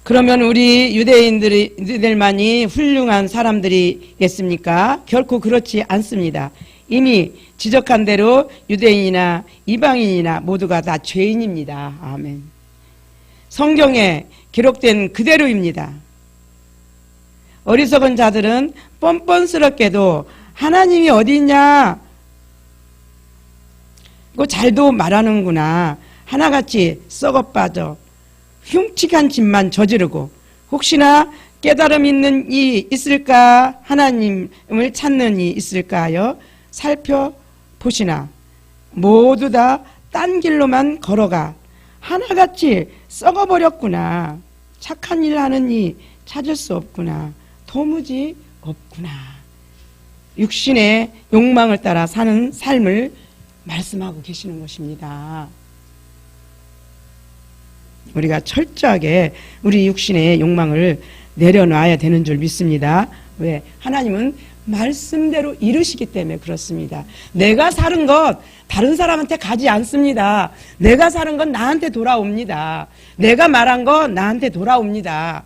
그러면 우리 유대인들만이 훌륭한 사람들이겠습니까? 결코 그렇지 않습니다. 이미 지적한 대로 유대인이나 이방인이나 모두가 다 죄인입니다. 아멘. 성경에 기록된 그대로입니다. 어리석은 자들은 뻔뻔스럽게도 하나님이 어디 있냐? 그 잘도 말하는구나. 하나같이 썩어빠져 흉측한 짓만 저지르고 혹시나 깨달음 있는 이 있을까? 하나님을 찾는 이 있을까 하여 살펴보시나 모두 다 딴 길로만 걸어가 하나같이 썩어버렸구나. 착한 일 하는 이 찾을 수 없구나. 도무지 없구나. 육신의 욕망을 따라 사는 삶을 말씀하고 계시는 것입니다. 우리가 철저하게 우리 육신의 욕망을 내려놔야 되는 줄 믿습니다. 왜? 하나님은 말씀대로 이루시기 때문에 그렇습니다. 내가 사는 것 다른 사람한테 가지 않습니다. 내가 사는 건 나한테 돌아옵니다. 내가 말한 건 나한테 돌아옵니다.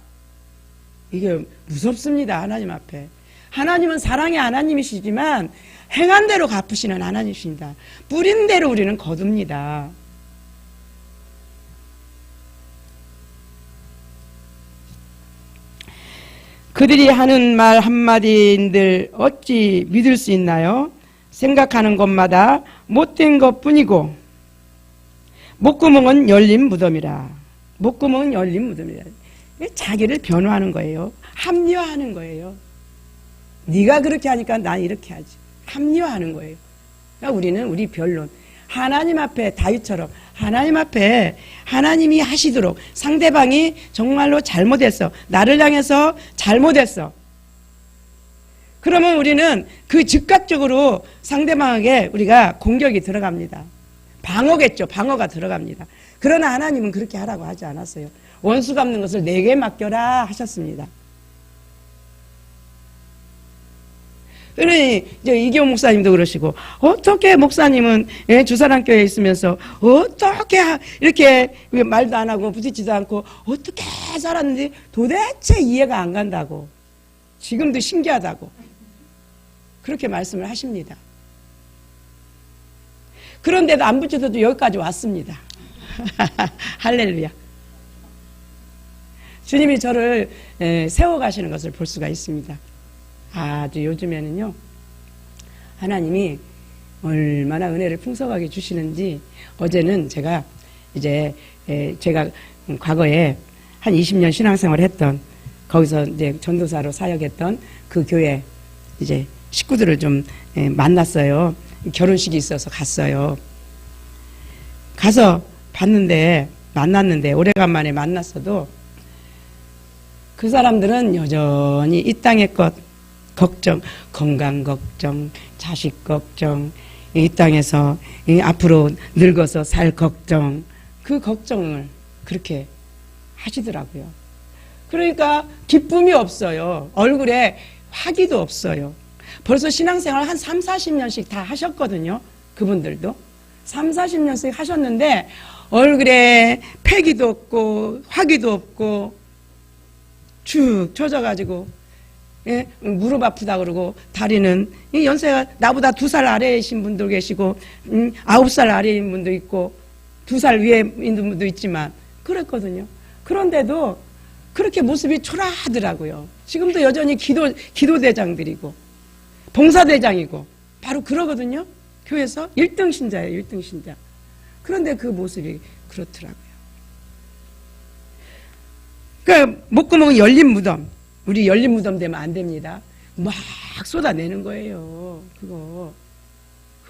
이게 무섭습니다. 하나님 앞에. 하나님은 사랑의 하나님이시지만 행한 대로 갚으시는 하나님이십니다. 뿌린 대로 우리는 거둡니다. 그들이 하는 말 한마디인들 어찌 믿을 수 있나요? 생각하는 것마다 못된 것뿐이고 목구멍은 열린 무덤이라. 목구멍은 열린 무덤이라. 자기를 변호하는 거예요. 합리화하는 거예요. 네가 그렇게 하니까 난 이렇게 하지. 합리화하는 거예요. 그러니까 우리는 우리 변론, 하나님 앞에 다윗처럼 하나님 앞에 하나님이 하시도록, 상대방이 정말로 잘못했어, 나를 향해서 잘못했어, 그러면 우리는 그 즉각적으로 상대방에게 우리가 공격이 들어갑니다. 방어겠죠. 방어가 들어갑니다. 그러나 하나님은 그렇게 하라고 하지 않았어요. 원수 갚는 것을 내게 맡겨라 하셨습니다. 그러니 이제 이기호 목사님도 그러시고, 어떻게 목사님은 주사랑교회에 있으면서 어떻게 이렇게 말도 안 하고 부딪히지도 않고 어떻게 살았는지 도대체 이해가 안 간다고, 지금도 신기하다고 그렇게 말씀을 하십니다. 그런데도 안 붙여도 여기까지 왔습니다. 할렐루야. 주님이 저를 세워가시는 것을 볼 수가 있습니다. 아주 요즘에는요, 하나님이 얼마나 은혜를 풍성하게 주시는지, 어제는 제가 과거에 한 20년 신앙생활 했던, 거기서 이제 전도사로 사역했던 그 교회 이제 식구들을 좀 만났어요. 결혼식이 있어서 갔어요. 가서 만났는데 오래간만에 만났어도 그 사람들은 여전히 이 땅의 것 걱정, 건강 걱정, 자식 걱정, 이 땅에서 앞으로 늙어서 살 걱정, 그 걱정을 그렇게 하시더라고요. 그러니까 기쁨이 없어요. 얼굴에 화기도 없어요. 벌써 신앙생활 한 3, 40년씩 다 하셨거든요. 그분들도 3, 40년씩 하셨는데 얼굴에 패기도 없고 화기도 없고 축 처져가지고, 무릎 아프다 그러고, 다리는 연세가 나보다 2살 아래이신 분도 계시고 9살 아래인 분도 있고 2살 위에 있는 분도 있지만 그랬거든요. 그런데도 그렇게 모습이 초라하더라고요. 지금도 여전히 기도대장들이고 봉사대장이고 바로 그러거든요. 교회에서 1등 신자예요. 1등 신자. 그런데 그 모습이 그렇더라고요. 그러니까 목구멍은 열린 무덤. 우리 열린 무덤 되면 안 됩니다. 막 쏟아내는 거예요. 그거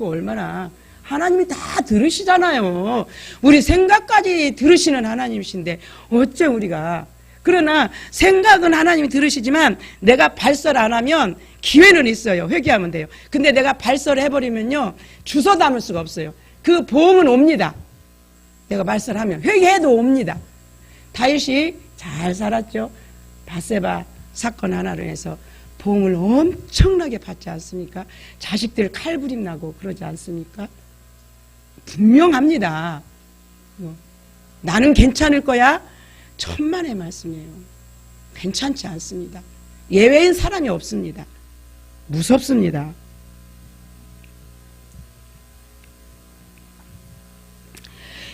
얼마나, 하나님이 다 들으시잖아요. 우리 생각까지 들으시는 하나님이신데 어째 우리가. 그러나 생각은 하나님이 들으시지만 내가 발설 안 하면 기회는 있어요. 회개하면 돼요. 근데 내가 발설을 해버리면요, 주워 담을 수가 없어요. 그 보응은 옵니다. 내가 발설하면 회개해도 옵니다. 다윗이 잘 살았죠. 밧세바 사건 하나로 해서 보응을 엄청나게 받지 않습니까? 자식들 칼부림 나고 그러지 않습니까? 분명합니다. 나는 괜찮을 거야? 천만의 말씀이에요. 괜찮지 않습니다. 예외인 사람이 없습니다. 무섭습니다.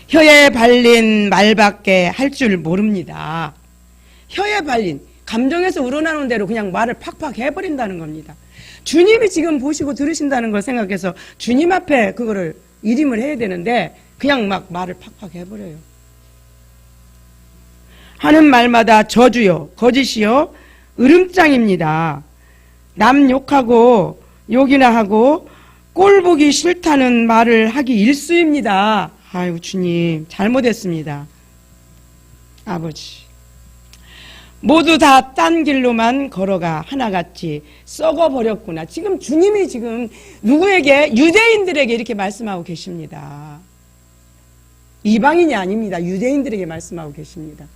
혀에 발린 말밖에 할 줄 모릅니다. 혀에 발린, 감정에서 우러나오는 대로 그냥 말을 팍팍 해버린다는 겁니다. 주님이 지금 보시고 들으신다는 걸 생각해서 주님 앞에 그거를 일임을 해야 되는데 그냥 막 말을 팍팍 해버려요. 하는 말마다 저주요, 거짓이요, 으름장입니다. 남 욕하고 욕이나 하고 꼴 보기 싫다는 말을 하기 일쑤입니다. 아이고 주님, 잘못했습니다. 아버지, 모두 다 딴 길로만 걸어가 하나같이 썩어버렸구나. 지금 주님이 지금 누구에게? 유대인들에게 이렇게 말씀하고 계십니다. 이방인이 아닙니다. 유대인들에게 말씀하고 계십니다.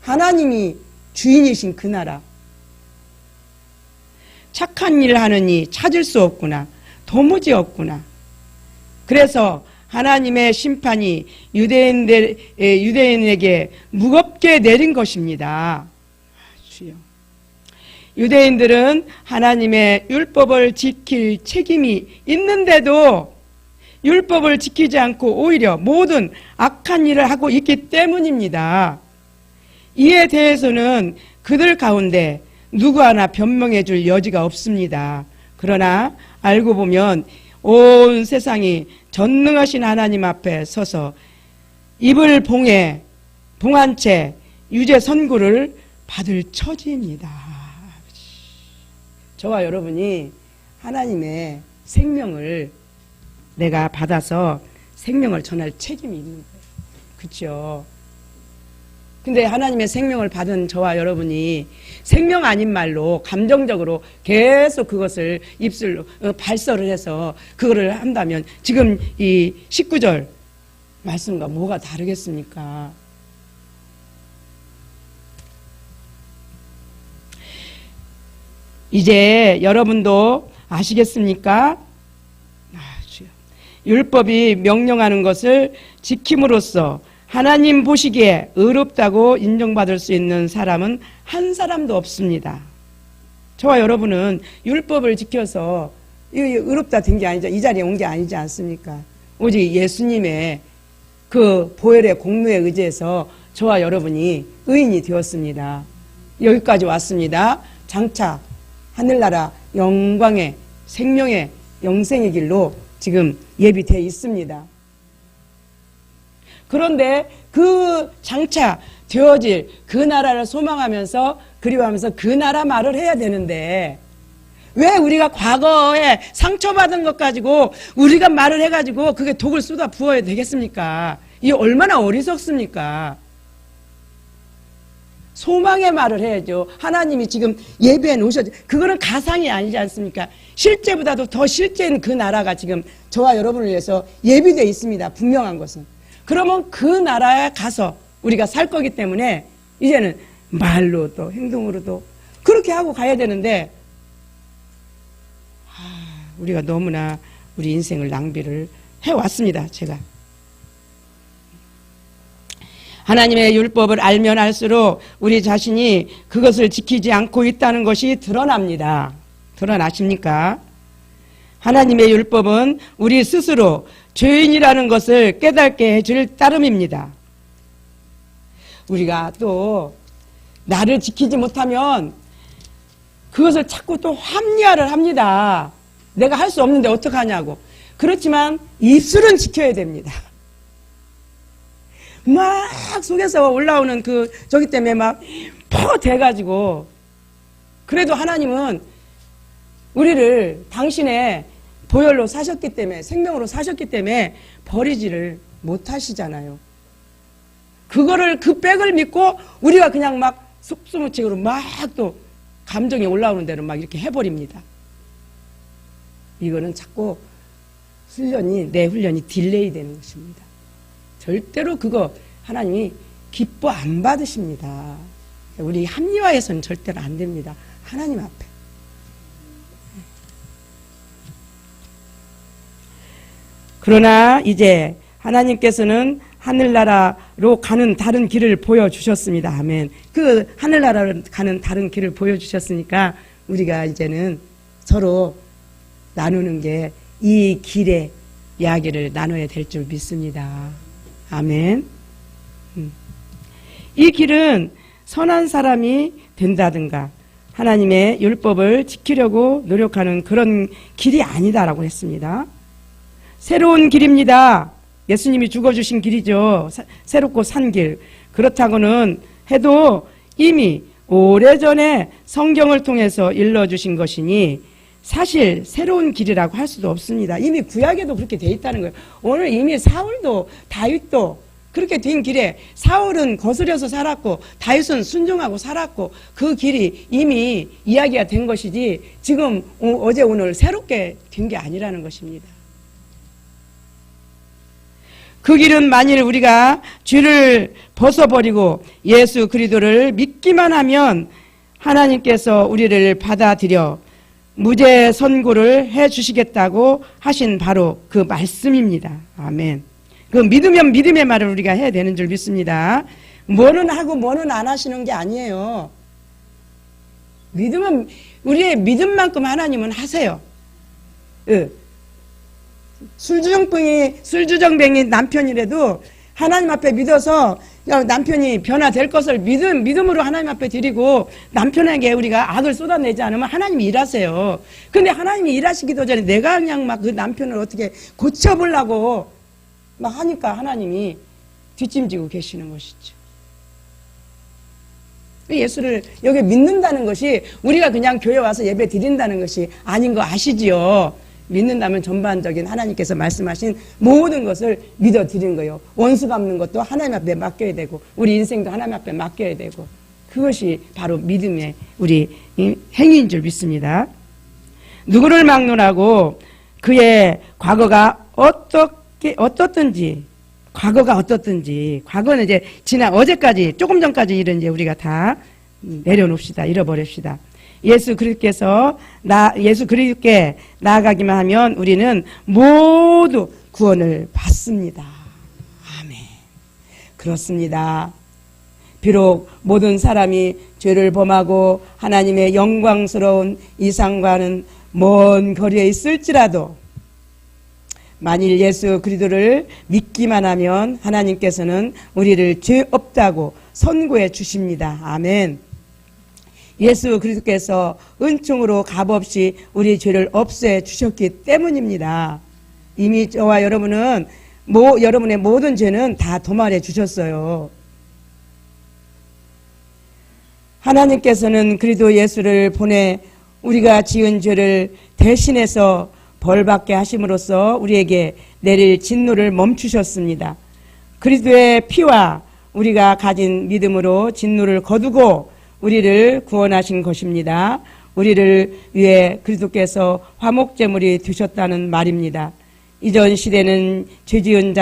하나님이 주인이신 그 나라. 착한 일을 하느니 찾을 수 없구나. 도무지 없구나. 그래서 하나님의 심판이 유대인에게 무겁게 내린 것입니다. 주여. 유대인들은 하나님의 율법을 지킬 책임이 있는데도 율법을 지키지 않고 오히려 모든 악한 일을 하고 있기 때문입니다. 이에 대해서는 그들 가운데 누구 하나 변명해 줄 여지가 없습니다. 그러나 알고 보면 온 세상이 전능하신 하나님 앞에 서서 입을 봉한 채 유죄 선고를 받을 처지입니다. 저와 여러분이 하나님의 생명을 내가 받아서 생명을 전할 책임이 있는 거예요. 그렇죠? 근데 하나님의 생명을 받은 저와 여러분이 생명 아닌 말로 감정적으로 계속 그것을 입술로 발설을 해서 그거를 한다면 지금 이 19절 말씀과 뭐가 다르겠습니까? 이제 여러분도 아시겠습니까? 율법이 명령하는 것을 지킴으로써 하나님 보시기에 의롭다고 인정받을 수 있는 사람은 한 사람도 없습니다. 저와 여러분은 율법을 지켜서 의롭다 된 게 아니죠. 이 자리에 온 게 아니지 않습니까? 오직 예수님의 그 보혈의 공로에 의지해서 저와 여러분이 의인이 되었습니다. 여기까지 왔습니다. 장차 하늘나라 영광의 생명의 영생의 길로 지금 예비되어 있습니다. 그런데 그 장차 되어질 그 나라를 소망하면서 그리워하면서 그 나라 말을 해야 되는데 왜 우리가 과거에 상처받은 것 가지고 우리가 말을 해가지고 그게 독을 쏟아 부어야 되겠습니까? 이게 얼마나 어리석습니까? 소망의 말을 해야죠. 하나님이 지금 예배해 놓으셨죠. 그거는 가상이 아니지 않습니까? 실제보다도 더 실제인 그 나라가 지금 저와 여러분을 위해서 예비되어 있습니다. 분명한 것은. 그러면 그 나라에 가서 우리가 살 거기 때문에 이제는 말로도 행동으로도 그렇게 하고 가야 되는데 우리가 너무나 우리 인생을 낭비를 해왔습니다. 제가. 하나님의 율법을 알면 알수록 우리 자신이 그것을 지키지 않고 있다는 것이 드러납니다. 드러나십니까? 하나님의 율법은 우리 스스로 죄인이라는 것을 깨닫게 해줄 따름입니다. 우리가 또 나를 지키지 못하면 그것을 자꾸 또 합리화를 합니다. 내가 할 수 없는데 어떡하냐고. 그렇지만 입술은 지켜야 됩니다. 막 속에서 올라오는 그 저기 때문에 막 퍼대가지고 그래도 하나님은 우리를 당신의 보혈로 사셨기 때문에 생명으로 사셨기 때문에 버리지를 못하시잖아요. 그거를 그 백을 믿고 우리가 그냥 막 속수무책으로 막 또 감정이 올라오는 대로 막 이렇게 해버립니다. 이거는 자꾸 내 훈련이 딜레이 되는 것입니다. 절대로 그거 하나님이 기뻐 안 받으십니다. 우리 합리화해서는 절대로 안 됩니다. 하나님 앞에. 그러나 이제 하나님께서는 하늘나라로 가는 다른 길을 보여주셨습니다. 아멘. 그 하늘나라로 가는 다른 길을 보여주셨으니까 우리가 이제는 서로 나누는 게 이 길의 이야기를 나눠야 될 줄 믿습니다. 아멘. 이 길은 선한 사람이 된다든가 하나님의 율법을 지키려고 노력하는 그런 길이 아니다라고 했습니다. 새로운 길입니다. 예수님이 죽어주신 길이죠. 새롭고 산 길. 그렇다고는 해도 이미 오래전에 성경을 통해서 일러주신 것이니 사실 새로운 길이라고 할 수도 없습니다. 이미 구약에도 그렇게 돼 있다는 거예요. 오늘 이미 사울도 다윗도 그렇게 된 길에 사울은 거스려서 살았고 다윗은 순종하고 살았고 그 길이 이미 이야기가 된 것이지 지금 어제 오늘 새롭게 된 게 아니라는 것입니다. 그 길은 만일 우리가 죄를 벗어버리고 예수 그리스도를 믿기만 하면 하나님께서 우리를 받아들여 무죄 선고를 해 주시겠다고 하신 바로 그 말씀입니다. 아멘. 그 믿으면 믿음의 말을 우리가 해야 되는 줄 믿습니다. 뭐는 하고 뭐는 안 하시는 게 아니에요. 믿으면 우리의 믿음만큼 하나님은 하세요. 술주정뱅이 남편이라도 하나님 앞에 믿어서 남편이 변화될 것을 믿음으로 하나님 앞에 드리고 남편에게 우리가 악을 쏟아내지 않으면 하나님이 일하세요. 근데 하나님이 일하시기도 전에 내가 그냥 막 그 남편을 어떻게 고쳐보려고 막 하니까 하나님이 뒷짐지고 계시는 것이죠. 예수를 여기 믿는다는 것이 우리가 그냥 교회 와서 예배 드린다는 것이 아닌 거 아시지요? 믿는다면 전반적인 하나님께서 말씀하신 모든 것을 믿어 드리는 거예요. 원수 갚는 것도 하나님 앞에 맡겨야 되고 우리 인생도 하나님 앞에 맡겨야 되고 그것이 바로 믿음의 우리 행위인 줄 믿습니다. 누구를 막론하고 그의 과거가 어떻든지 과거는 이제 지난 어제까지 조금 전까지 일은 이제 우리가 다 내려놓읍시다. 잃어버립시다. 예수 그리스도께 나아가기만 하면 우리는 모두 구원을 받습니다. 아멘. 그렇습니다. 비록 모든 사람이 죄를 범하고 하나님의 영광스러운 이상과는 먼 거리에 있을지라도 만일 예수 그리스도를 믿기만 하면 하나님께서는 우리를 죄 없다고 선고해 주십니다. 아멘. 예수 그리스도께서 은총으로 값없이 우리 죄를 없애 주셨기 때문입니다. 이미 저와 여러분은 여러분의 모든 죄는 다 도말해 주셨어요. 하나님께서는 그리스도 예수를 보내 우리가 지은 죄를 대신해서 벌받게 하심으로써 우리에게 내릴 진노를 멈추셨습니다. 그리스도의 피와 우리가 가진 믿음으로 진노를 거두고 우리를 구원하신 것입니다. 우리를 위해 그리스도께서 화목제물이 되셨다는 말입니다. 이전 시대의 죄 지은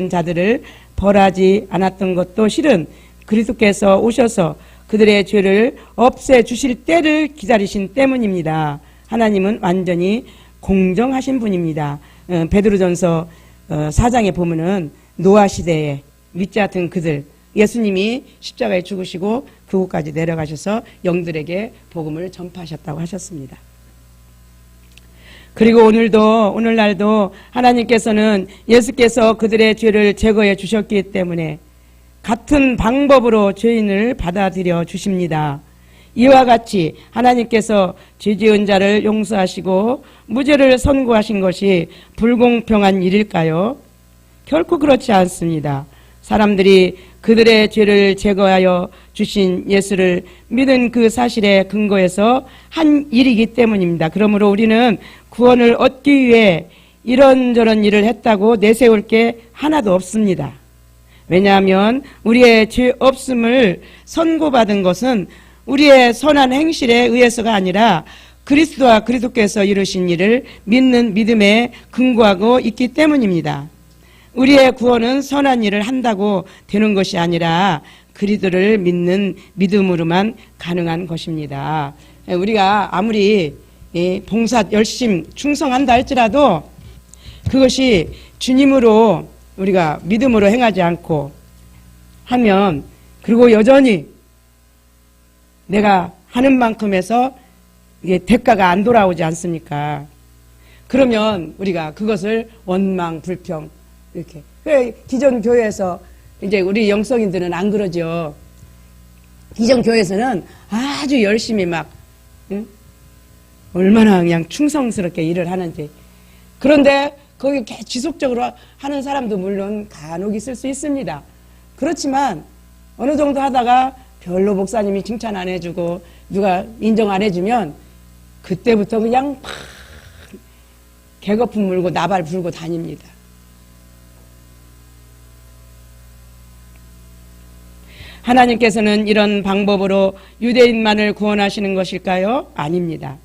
자들을 벌하지 않았던 것도 실은 그리스도께서 오셔서 그들의 죄를 없애 주실 때를 기다리신 때문입니다. 하나님은 완전히 공정하신 분입니다. 베드로전서 4장에 보면은 노아 시대에 믿지 않던 그들 예수님이 십자가에 죽으시고 그곳까지 내려가셔서 영들에게 복음을 전파하셨다고 하셨습니다. 그리고 오늘날도 하나님께서는 예수께서 그들의 죄를 제거해 주셨기 때문에 같은 방법으로 죄인을 받아들여 주십니다. 이와 같이 하나님께서 죄 지은 자를 용서하시고 무죄를 선고하신 것이 불공평한 일일까요? 결코 그렇지 않습니다. 사람들이 그들의 죄를 제거하여 주신 예수를 믿은 그 사실에 근거해서 한 일이기 때문입니다. 그러므로 우리는 구원을 얻기 위해 이런저런 일을 했다고 내세울 게 하나도 없습니다. 왜냐하면 우리의 죄 없음을 선고받은 것은 우리의 선한 행실에 의해서가 아니라 그리스도와 그리스도께서 이루신 일을 믿는 믿음에 근거하고 있기 때문입니다. 우리의 구원은 선한 일을 한다고 되는 것이 아니라 그리스도를 믿는 믿음으로만 가능한 것입니다. 우리가 아무리 봉사 열심 충성한다 할지라도 그것이 주님으로 우리가 믿음으로 행하지 않고 하면 그리고 여전히 내가 하는 만큼에서 이게 대가가 안 돌아오지 않습니까? 그러면 우리가 그것을 원망, 불평 이렇게. 기존 교회에서 이제 우리 영성인들은 안 그러죠. 기존 교회에서는 아주 열심히 막 얼마나 그냥 충성스럽게 일을 하는지. 그런데 거기 지속적으로 하는 사람도 물론 간혹 있을 수 있습니다. 그렇지만 어느 정도 하다가 별로 목사님이 칭찬 안 해주고 누가 인정 안 해주면 그때부터 그냥 막 개거품 물고 나발 불고 다닙니다. 하나님께서는 이런 방법으로 유대인만을 구원하시는 것일까요? 아닙니다.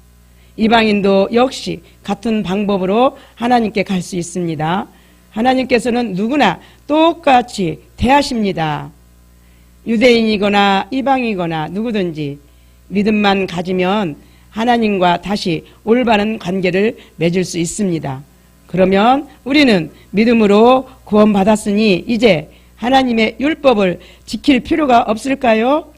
이방인도 역시 같은 방법으로 하나님께 갈 수 있습니다. 하나님께서는 누구나 똑같이 대하십니다. 유대인이거나 이방이거나 누구든지 믿음만 가지면 하나님과 다시 올바른 관계를 맺을 수 있습니다. 그러면 우리는 믿음으로 구원받았으니 이제 하나님의 율법을 지킬 필요가 없을까요?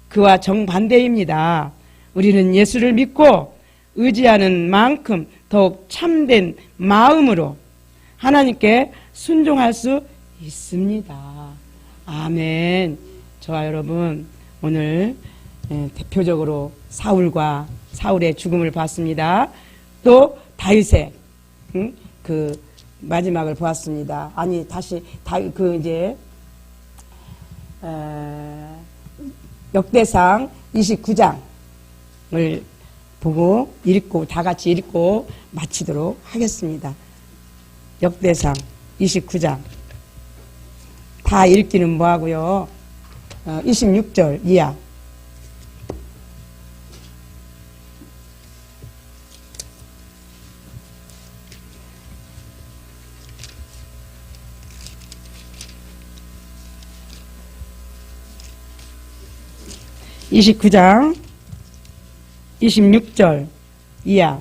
그와 정반대입니다. 우리는 예수를 믿고 의지하는 만큼 더욱 참된 마음으로 하나님께 순종할 수 있습니다. 아멘. 저와 여러분, 오늘 대표적으로 사울의 죽음을 봤습니다. 또 다윗의 그 마지막을 보았습니다. 아니 다시 역대상 29장을 보고 읽고 다 같이 읽고 마치도록 하겠습니다. 역대상 29장 다 읽기는 뭐하고요. 26절 이하. (29장) 26절 이하.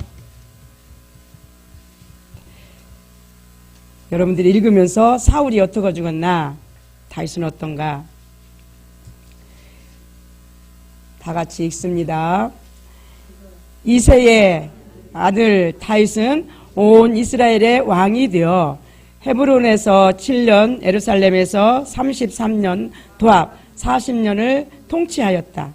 여러분들이 읽으면서 사울이 어떻게 죽었나, 다윗은 어떤가, 다 같이 읽습니다. 이새의 아들 다윗은 온 이스라엘의 왕이 되어 헤브론에서 7년, 예루살렘에서 33년, 도합 40년을 통치하였다.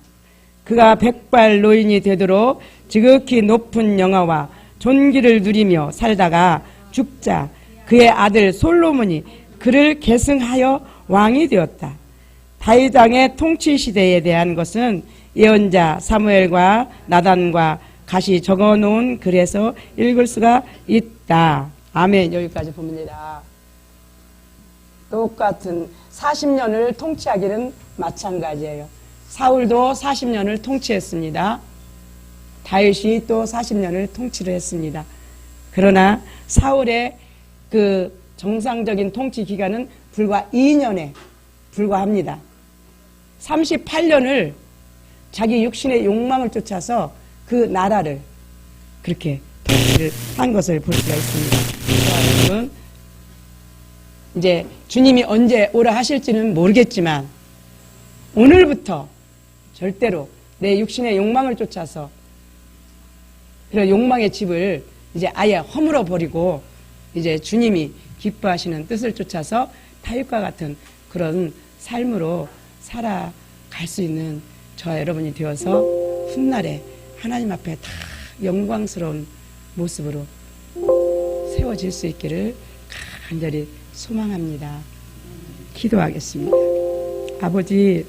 그가 백발 노인이 되도록 지극히 높은 영화와 존귀를 누리며 살다가 죽자 그의 아들 솔로몬이 그를 계승하여 왕이 되었다. 다윗 왕의 통치 시대에 대한 것은 예언자 사무엘과 나단과 같이 적어놓은 글에서 읽을 수가 있다. 아멘. 여기까지 봅니다. 똑같은 40년을 통치하기는 마찬가지예요. 사울도 40년을 통치했습니다. 다윗이 또 40년을 통치를 했습니다. 그러나 사울의 그 정상적인 통치 기간은 불과 2년에 불과합니다. 38년을 자기 육신의 욕망을 쫓아서 그 나라를 그렇게 통치를 한 것을 볼 수가 있습니다. 여러분, 이제 주님이 언제 오라 하실지는 모르겠지만 오늘부터 절대로 내 육신의 욕망을 쫓아서 그런 욕망의 집을 이제 아예 허물어 버리고 이제 주님이 기뻐하시는 뜻을 쫓아서 다윗과 같은 그런 삶으로 살아갈 수 있는 저와 여러분이 되어서 훗날에 하나님 앞에 다 영광스러운 모습으로 세워질 수 있기를 간절히 소망합니다. 기도하겠습니다. 아버지,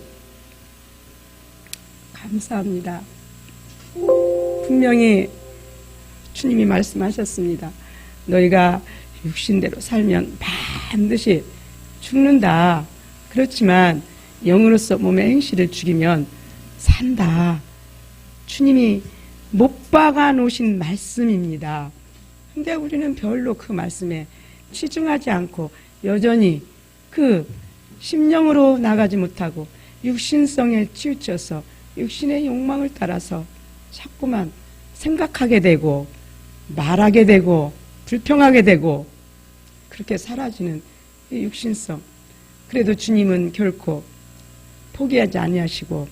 감사합니다. 분명히 주님이 말씀하셨습니다. 너희가 육신대로 살면 반드시 죽는다. 그렇지만 영으로서 몸의 행실을 죽이면 산다. 주님이 못 박아 놓으신 말씀입니다. 근데 우리는 별로 그 말씀에 치중하지 않고 여전히 그 심령으로 나가지 못하고 육신성에 치우쳐서 육신의 욕망을 따라서 자꾸만 생각하게 되고 말하게 되고 불평하게 되고 그렇게 사라지는 이 육신성. 그래도 주님은 결코 포기하지 아니하시고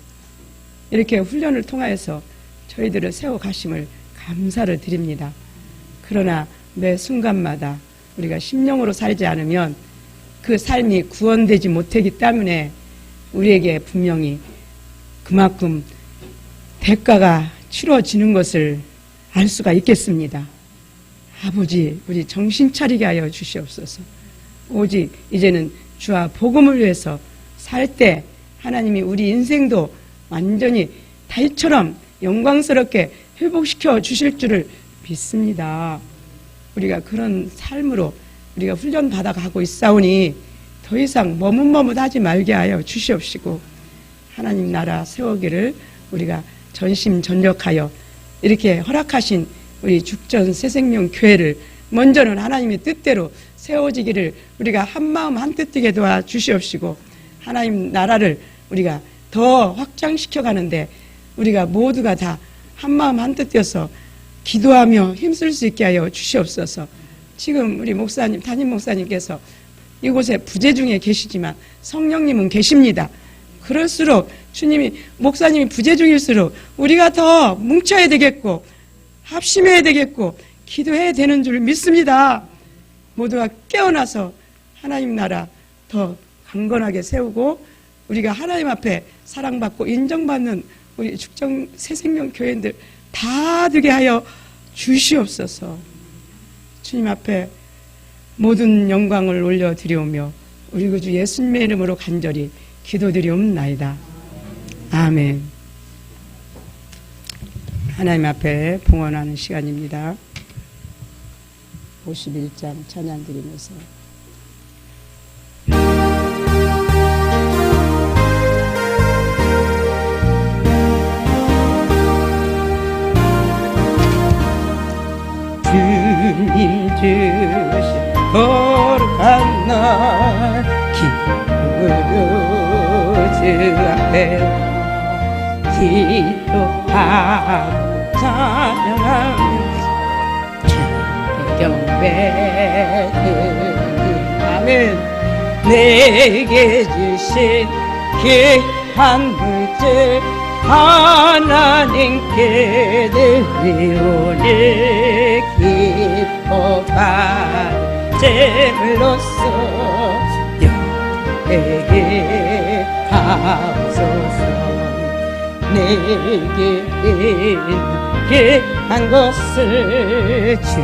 이렇게 훈련을 통하여서 저희들을 세워가심을 감사를 드립니다. 그러나 매 순간마다 우리가 심령으로 살지 않으면 그 삶이 구원되지 못하기 때문에 우리에게 분명히 그만큼 대가가 치러지는 것을 알 수가 있겠습니다. 아버지, 우리 정신 차리게 하여 주시옵소서. 오직 이제는 주와 복음을 위해서 살 때 하나님이 우리 인생도 완전히 다윗처럼 영광스럽게 회복시켜 주실 줄을 믿습니다. 우리가 그런 삶으로 우리가 훈련받아 가고 있사오니 더 이상 머뭇머뭇하지 말게 하여 주시옵시고 하나님 나라 세우기를 우리가 전심전력하여 이렇게 허락하신 우리 죽전 새생명 교회를 먼저는 하나님의 뜻대로 세워지기를 우리가 한마음 한뜻 뛰게 도와주시옵시고 하나님 나라를 우리가 더 확장시켜 가는데 우리가 모두가 다 한마음 한뜻 뛰어서 기도하며 힘쓸 수 있게 하여 주시옵소서. 지금 우리 목사님, 담임 목사님께서 이곳에 부재 중에 계시지만 성령님은 계십니다. 그럴수록 주님이, 목사님이 부재 중일수록 우리가 더 뭉쳐야 되겠고 합심해야 되겠고 기도해야 되는 줄 믿습니다. 모두가 깨어나서 하나님 나라 더 강건하게 세우고 우리가 하나님 앞에 사랑받고 인정받는 우리 축정 새생명 교회인들 다 되게 하여 주시옵소서. 주님 앞에 모든 영광을 올려드리오며 우리 구주 예수님의 이름으로 간절히 기도드리옵나이다. 아멘. 하나님 앞에 봉헌하는 시간입니다. 51장 찬양 드리면서 주님 주신 거룩한 날 기도로 주 앞에 기도하고 찬양하며 주의 경배 아멘. 내게 주신 귀한 물질 하나님께 드리오니 기뻐 받은 제물로서 영광에게 하옵소서. 내게 있는 귀한 것을 주님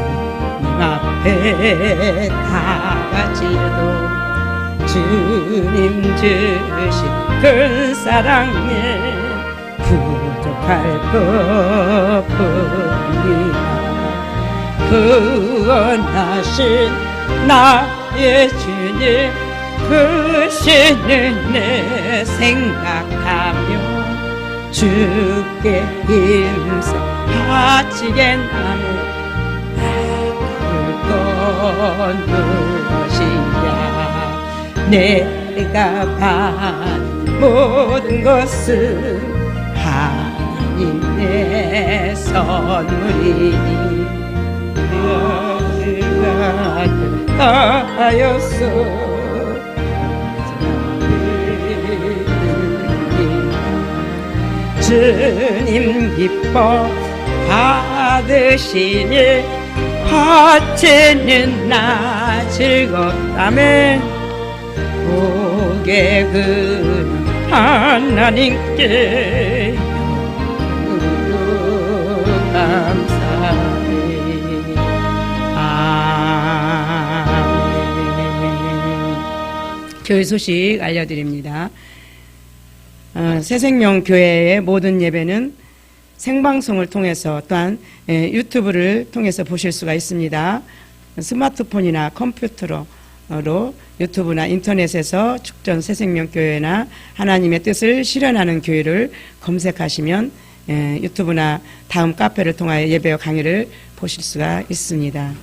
앞에 다 바치도 주님 주신 큰 사랑에 부족할 것뿐이야. 구원하신 나의 주님 크신 은혜 생각하며 주께 힘써 바치게 나는 아플 것이야. 내가 받은 모든 것은 하나님의 선물이니 내가 따하였소. 주님 기뻐 받으시니 바치는 나 즐겁다면 고개 그 하나님께 영으로 감사해. 아멘. 교회 소식 알려드립니다. 새생명 교회의 모든 예배는 생방송을 통해서 또한 유튜브를 통해서 보실 수가 있습니다. 스마트폰이나 컴퓨터로 유튜브나 인터넷에서 축전 새생명교회나 하나님의 뜻을 실현하는 교회를 검색하시면 유튜브나 다음 카페를 통하여 예배와 강의를 보실 수가 있습니다.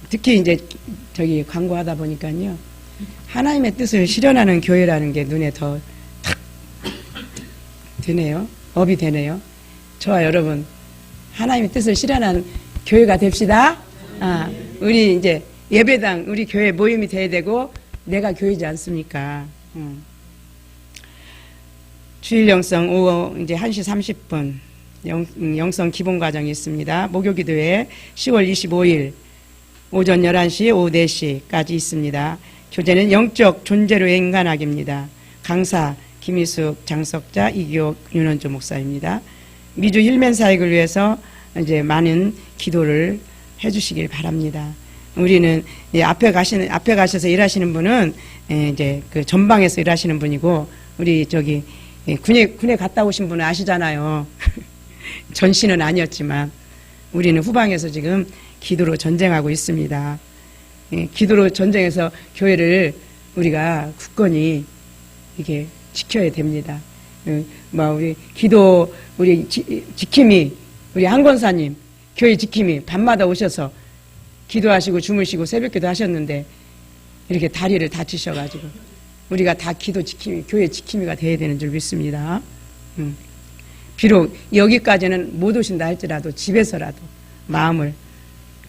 특히 이제 저기 광고하다 보니까요, 하나님의 뜻을 실현하는 교회라는 게 눈에 더 탁 드네요. 업이 되네요. 저와 여러분 하나님의 뜻을 실현하는 교회가 됩시다. 우리 이제 예배당 우리 교회 모임이 돼야 되고 내가 교회지 않습니까? 주일 영성 오후 이제 1시 30분 영성 기본 과정이 있습니다. 목요기도회 10월 25일 오전 11시 오후 4시까지 있습니다. 교재는 영적 존재로의 인간학입니다. 강사 김희숙 장석자 이기옥 윤원주 목사입니다. 미주 힐맨 사역을 위해서 이제 많은 기도를 해주시길 바랍니다. 우리는 앞에 가셔서 일하시는 분은 이제 그 전방에서 일하시는 분이고, 우리 저기 군에 갔다 오신 분은 아시잖아요. 전시는 아니었지만 우리는 후방에서 지금 기도로 전쟁하고 있습니다. 기도로 전쟁해서 교회를 우리가 굳건히 이게 지켜야 됩니다. 우리 기도 우리 지킴이 우리 한 권사님 교회 지킴이 밤마다 오셔서 기도하시고 주무시고 새벽기도 하셨는데 이렇게 다리를 다치셔가지고 우리가 다 기도 지킴이, 교회 지킴이가 돼야 되는 줄 믿습니다. 비록 여기까지는 못 오신다 할지라도 집에서라도 마음을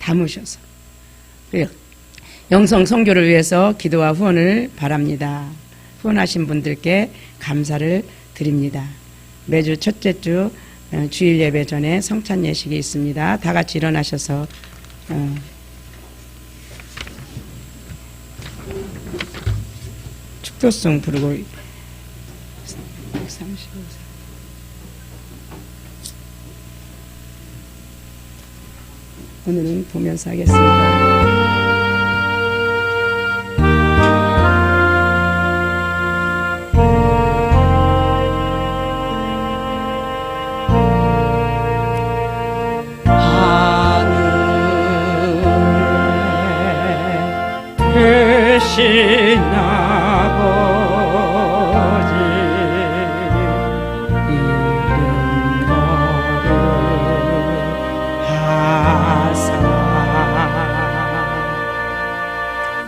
담으셔서 영성 선교를 위해서 기도와 후원을 바랍니다. 후원하신 분들께 감사를 드립니다. 매주 첫째 주 주일 예배 전에 성찬 예식이 있습니다. 다 같이 일어나셔서 축도송 부르고 135사 오늘은 보면서 하겠습니다. 계신 아버지 이름 거룩하사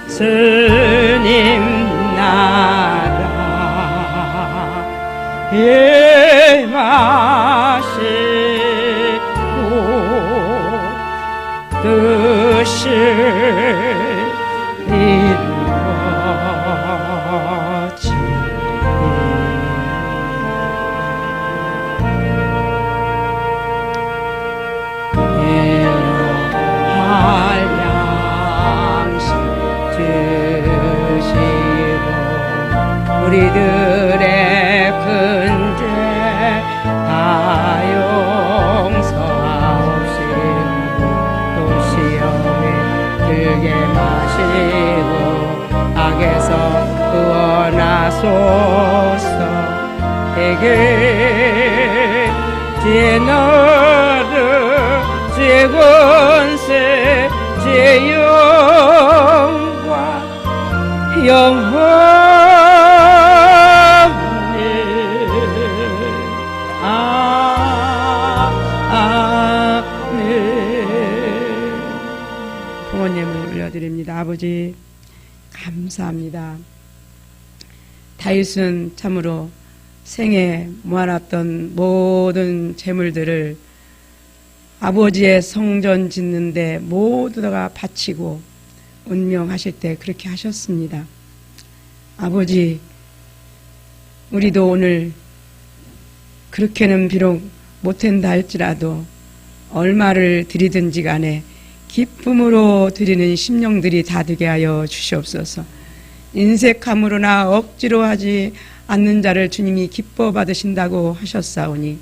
스님 나라 임하시고 뜻을 이루어지 한량씩 주시고 우리들의 큰죄 다 용서하옵시고 또 시험에 들게 마시고 악에서 구원하소서. 대개 제너르 제권세 제영과 영원히 아멘. 부모님을 올려드립니다. 아버지 감사합니다. 다윗은 참으로 생에 모아놨던 모든 재물들을 아버지의 성전 짓는데 모두 다가 바치고 운명하실 때 그렇게 하셨습니다. 아버지, 우리도 오늘 그렇게는 비록 못한다 할지라도 얼마를 드리든지 간에 기쁨으로 드리는 심령들이 다 되게 하여 주시옵소서. 인색함으로나 억지로 하지 않는 자를 주님이 기뻐 받으신다고 하셨사오니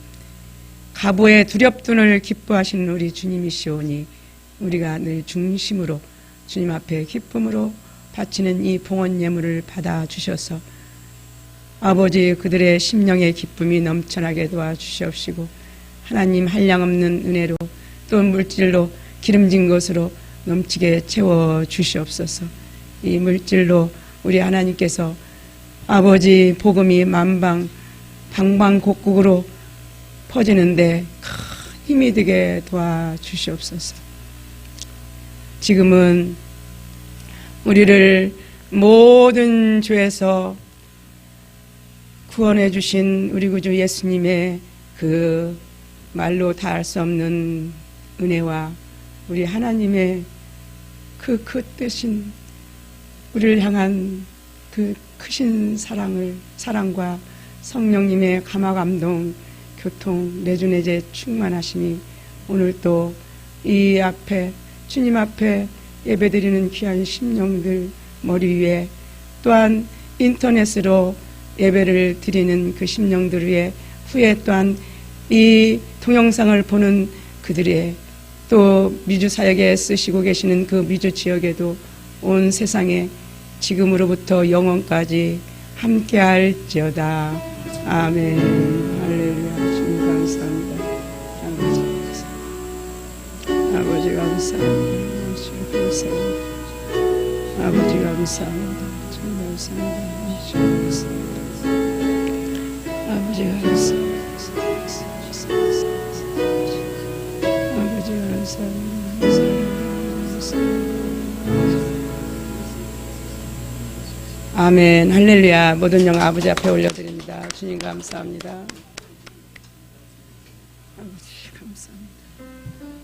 가보의 두렵돈을 기뻐하시는 우리 주님이시오니 우리가 늘 중심으로 주님 앞에 기쁨으로 바치는 이 봉헌 예물을 받아 주셔서 아버지 그들의 심령의 기쁨이 넘쳐나게 도와주시옵시고 하나님 한량없는 은혜로 또 물질로 기름진 것으로 넘치게 채워 주시옵소서. 이 물질로 우리 하나님께서 아버지 복음이 만방 방방곡곡으로 퍼지는데 큰 힘이 되게 도와주시옵소서. 지금은 우리를 모든 죄에서 구원해 주신 우리 구주 예수님의 그 말로 다할 수 없는 은혜와 우리 하나님의 그 뜻인 우리를 향한 그 크신 사랑과 성령님의 감화감동 교통 내주내제 충만하심이 오늘 또 이 앞에 주님 앞에 예배드리는 귀한 심령들 머리 위에 또한 인터넷으로 예배를 드리는 그 심령들 위에 후에 또한 이 동영상을 보는 그들의 또 미주 사역에 쓰시고 계시는 그 미주 지역에도 온 세상에 지금으로부터 영원까지 함께할지어다. 아멘. 할렐루야. 주님 감사합니다. 아버지 감사합니다. 주님 감사합니다. 아버지 감사합니다. 주님 감사합니다. 주님 감사합니다. 아버지 감사합니다. 아버지 감사합니다. 아멘. 할렐루야. 모든 영 아버지 앞에 올려드립니다. 주님 감사합니다. 아버지 감사합니다.